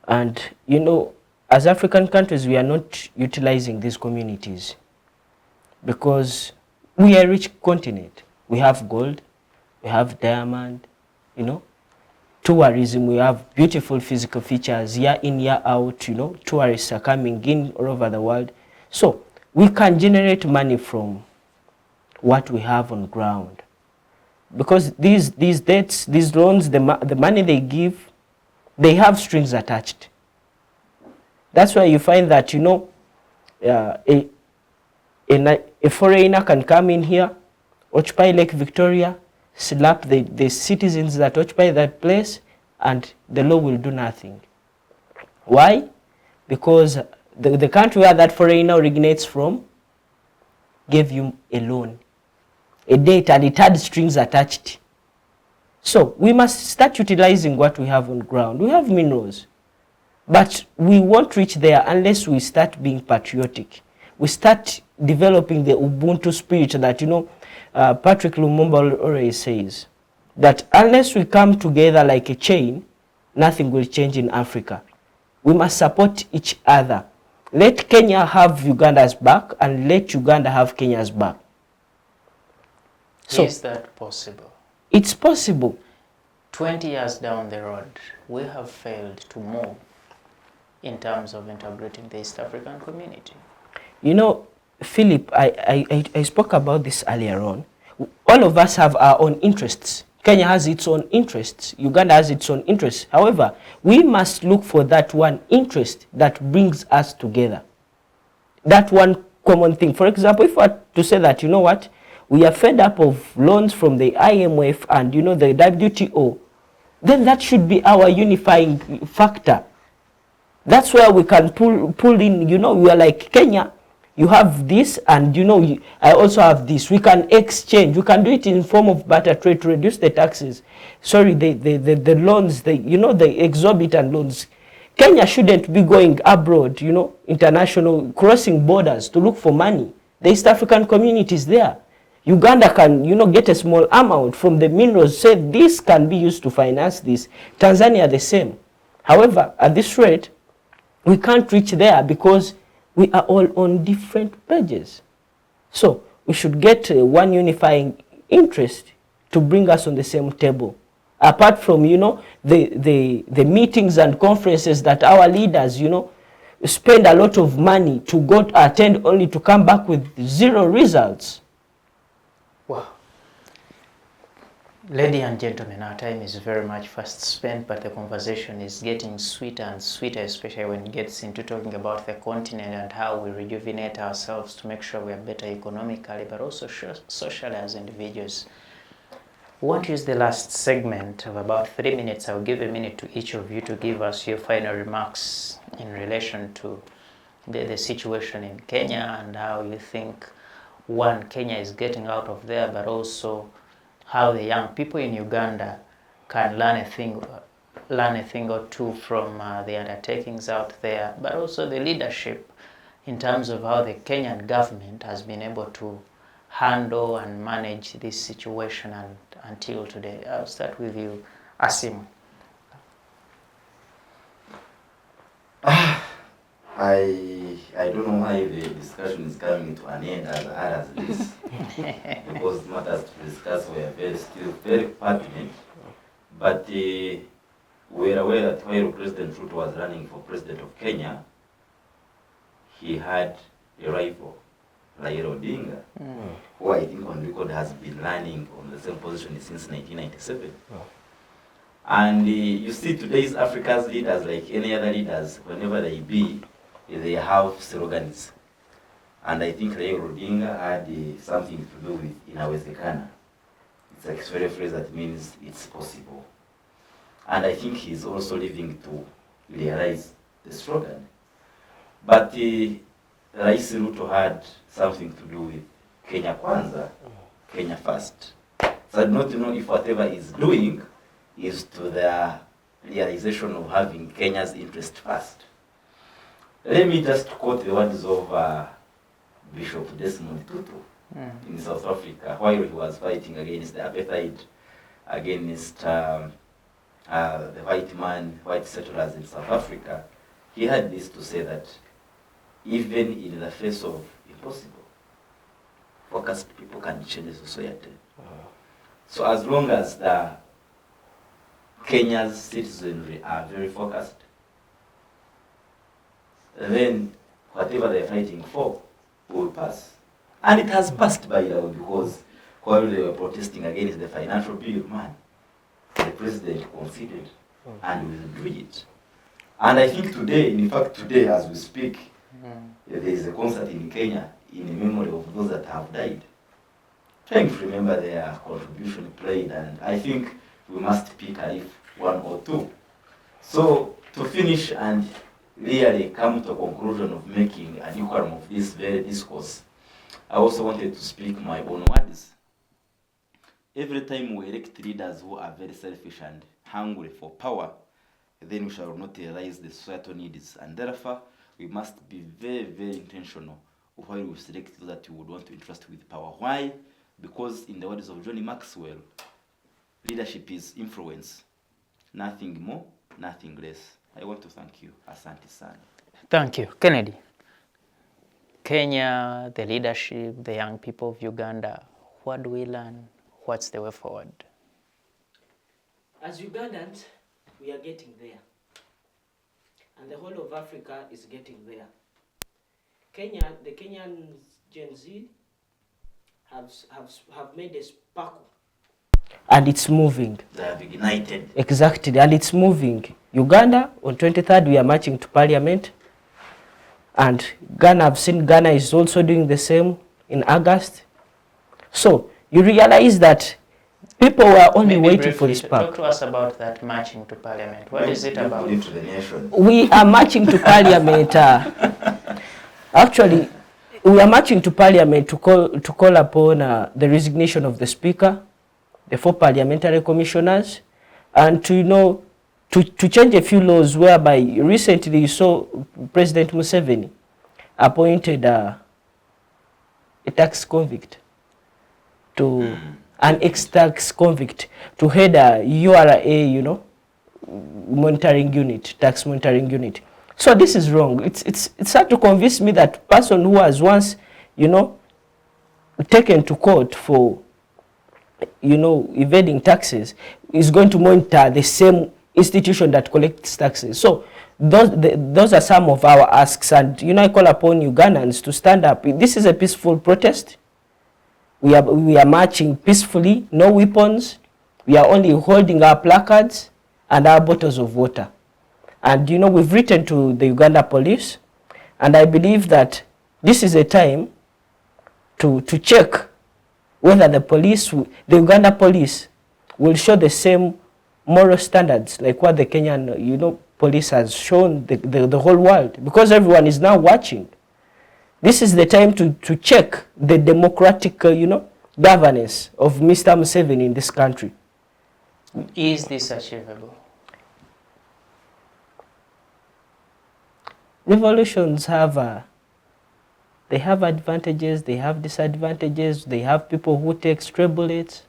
Speaker 3: and as African countries, we are not utilizing these communities because we are a rich continent. We have gold, we have diamond, tourism, we have beautiful physical features, year in, year out, tourists are coming in all over the world. So we can generate money from what we have on ground. Because these debts, these loans, the money they give, they have strings attached. That's why you find that, a foreigner can come in here, occupy Lake Victoria, slap the citizens that occupy that place, and the law will do nothing. Why? Because the country where that foreigner originates from gave you a loan, a debt, and it had strings attached. So we must start utilizing what we have on ground. We have minerals, but we won't reach there unless we start being patriotic. We start developing the Ubuntu spirit that, Patrick Lumumba always says, that unless we come together like a chain, nothing will change in Africa. We must support each other. Let Kenya have Uganda's back, and let Uganda have Kenya's back. So,
Speaker 1: is that possible?
Speaker 3: It's possible.
Speaker 1: 20 years down the road, we have failed to move in terms of integrating the East African community.
Speaker 3: Philip, I spoke about this earlier on. All of us have our own interests. Kenya has its own interests. Uganda has its own interests. However, we must look for that one interest that brings us together. That one common thing. For example, if I were to say that, we are fed up of loans from the IMF and, the WTO, then that should be our unifying factor. That's where we can pull in, we are like Kenya. You have this, and I also have this. We can exchange. We can do it in form of barter trade to reduce the taxes. Sorry, the loans, the exorbitant loans. Kenya shouldn't be going abroad, international, crossing borders to look for money. The East African community is there. Uganda can, get a small amount from the minerals, say this can be used to finance this. Tanzania the same. However, at this rate, we can't reach there because we are all on different pages. So we should get one unifying interest to bring us on the same table. Apart from, the meetings and conferences that our leaders, spend a lot of money to go to attend only to come back with zero results.
Speaker 1: Wow. Ladies and gentlemen, our time is very much fast spent, but the conversation is getting sweeter and sweeter, especially when it gets into talking about the continent and how we rejuvenate ourselves to make sure we are better economically, but also socially as individuals. We want to use the last segment of about 3 minutes. I'll give a minute to each of you to give us your final remarks in relation to the situation in Kenya and how you think, one, Kenya is getting out of there, but also how the young people in Uganda can learn a thing learn a thing or two from the undertakings out there, but also the leadership in terms of how the Kenyan government has been able to handle and manage this situation and until today. I'll start with you, Asiimwe.
Speaker 4: I don't know why the discussion is coming to an end as this, because matters to discuss were still very pertinent. But we are aware that while President Ruto was running for president of Kenya, he had a rival, Raila Odinga, who I think on record has been running on the same position since 1997. And you see today's Africa's leaders, like any other leaders, whenever they be, they have slogans. And I think Raila Odinga had something to do with Inawezekana. It's like a very phrase that means it's possible. And I think he's also living to realize the slogan. But Rais Ruto had something to do with Kenya Kwanza, Kenya First. So I do not know if whatever he's doing is to the realization of having Kenya's interest first. Let me just quote the words of Bishop Desmond Tutu in South Africa while he was fighting against the apartheid, against the white settlers in South Africa. He had this to say that even in the face of impossible, focused people can change the society. So as long as the Kenya's citizenry are very focused, then whatever they're fighting for will pass. And it has passed by now, because while they were protesting against the financial bill, man, the president conceded and withdrew it. And I think today, in fact today as we speak, there is a concert in Kenya in memory of those that have died, trying to remember their contribution played, and I think we must pick at least one or two. So to finish and really come to a conclusion of making a decorum of this very discourse, I also wanted to speak my own words. Every time we elect leaders who are very selfish and hungry for power, then we shall not realize the societal needs, and therefore we must be very, very intentional while we select those that we would want to entrust with power. Why? Because in the words of Johnny Maxwell, leadership is influence. Nothing more, nothing less. I want to thank you. Asante sana.
Speaker 1: Thank you. Kenedy. Kenya, the leadership, the young people of Uganda, what do we learn? What's the way forward?
Speaker 3: As Ugandans, we are getting there. And the whole of Africa is getting there. Kenya, the Kenyan GenZ have made a sparkle. And it's moving.
Speaker 4: They have ignited.
Speaker 3: Exactly, and it's moving. Uganda, on 23rd, we are marching to Parliament. And Ghana, I've seen Ghana is also doing the same in August. So, you realize that people were only waiting for the spark.
Speaker 1: Talk to us about that marching to Parliament. What is it about?
Speaker 4: To the nation.
Speaker 3: We are marching to Parliament. Actually, we are marching to Parliament to call upon the resignation of the Speaker, the 4 parliamentary commissioners, and to change a few laws whereby recently you saw President Museveni appointed a tax convict to an ex-tax convict to head a URA, monitoring unit, tax monitoring unit. So this is wrong. It's hard to convince me that person who has once, taken to court for, evading taxes is going to monitor the same institution that collects taxes. So those are some of our asks, and I call upon Ugandans to stand up. This is a peaceful protest. We are marching peacefully, no weapons. We are only holding our placards and our bottles of water. And we've written to the Uganda police, and I believe that this is a time to check whether the Uganda police will show the same moral standards like what the Kenyan, police has shown the whole world, because everyone is now watching. This is the time to check the democratic, governance of Mr. Museveni in this country.
Speaker 1: Is this achievable?
Speaker 3: revolutions they have advantages, they have disadvantages, they have people who take stray bullets.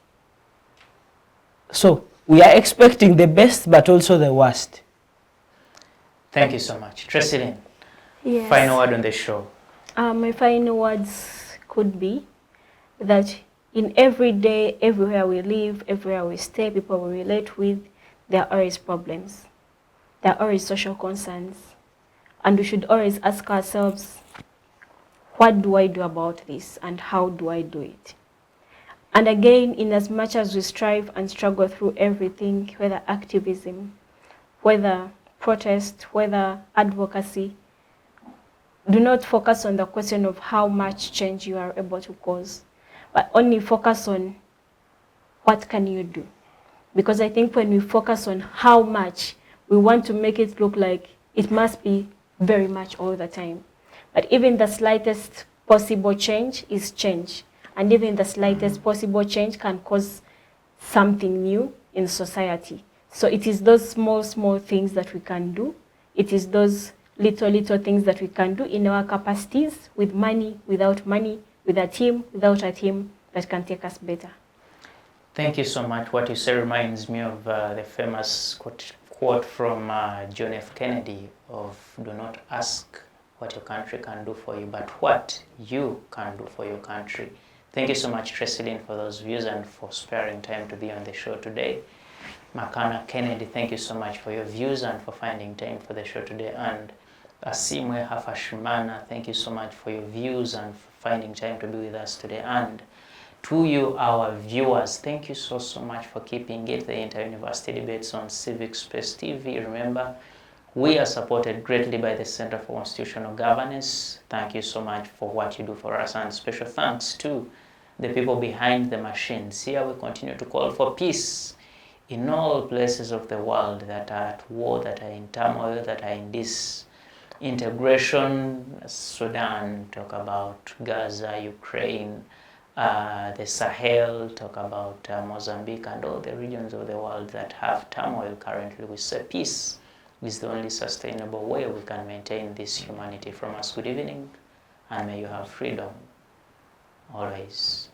Speaker 3: So we are expecting the best, but also the worst.
Speaker 1: Thank you so much. Trasslyeen,
Speaker 2: Yes.
Speaker 1: final word on the show.
Speaker 2: My final words could be that in every day, everywhere we live, everywhere we stay, people we relate with, there are always problems. There are always social concerns. And we should always ask ourselves, what do I do about this and how do I do it? And again, in as much as we strive and struggle through everything, whether activism, whether protest, whether advocacy, do not focus on the question of how much change you are able to cause, but only focus on what can you do. Because I think when we focus on how much, we want to make it look like it must be very much all the time. But even the slightest possible change is change. And even the slightest possible change can cause something new in society. So it is those small, small things that we can do. It is those little, little things that we can do in our capacities, with money, without money, with a team, without a team, that can take us better.
Speaker 1: Thank you so much. What you say reminds me of the famous quote from John F. Kennedy of do not ask what your country can do for you, but what you can do for your country. Thank you so much, Trasslyeen, for those views and for sparing time to be on the show today. Makana, Kenedy, thank you so much for your views and for finding time for the show today. And Asiimwe, Hafashimana, thank you so much for your views and for finding time to be with us today. And to you, our viewers, thank you so much for keeping it, the Inter-University Debates on Civic Space TV. Remember, we are supported greatly by the Center for Constitutional Governance. Thank you so much for what you do for us, and special thanks to the people behind the machines. Here we continue to call for peace in all places of the world that are at war, that are in turmoil, that are in disintegration. Sudan, talk about Gaza, Ukraine, the Sahel, talk about Mozambique, and all the regions of the world that have turmoil currently. We say peace is the only sustainable way we can maintain this humanity. From us, good evening, and may you have freedom always.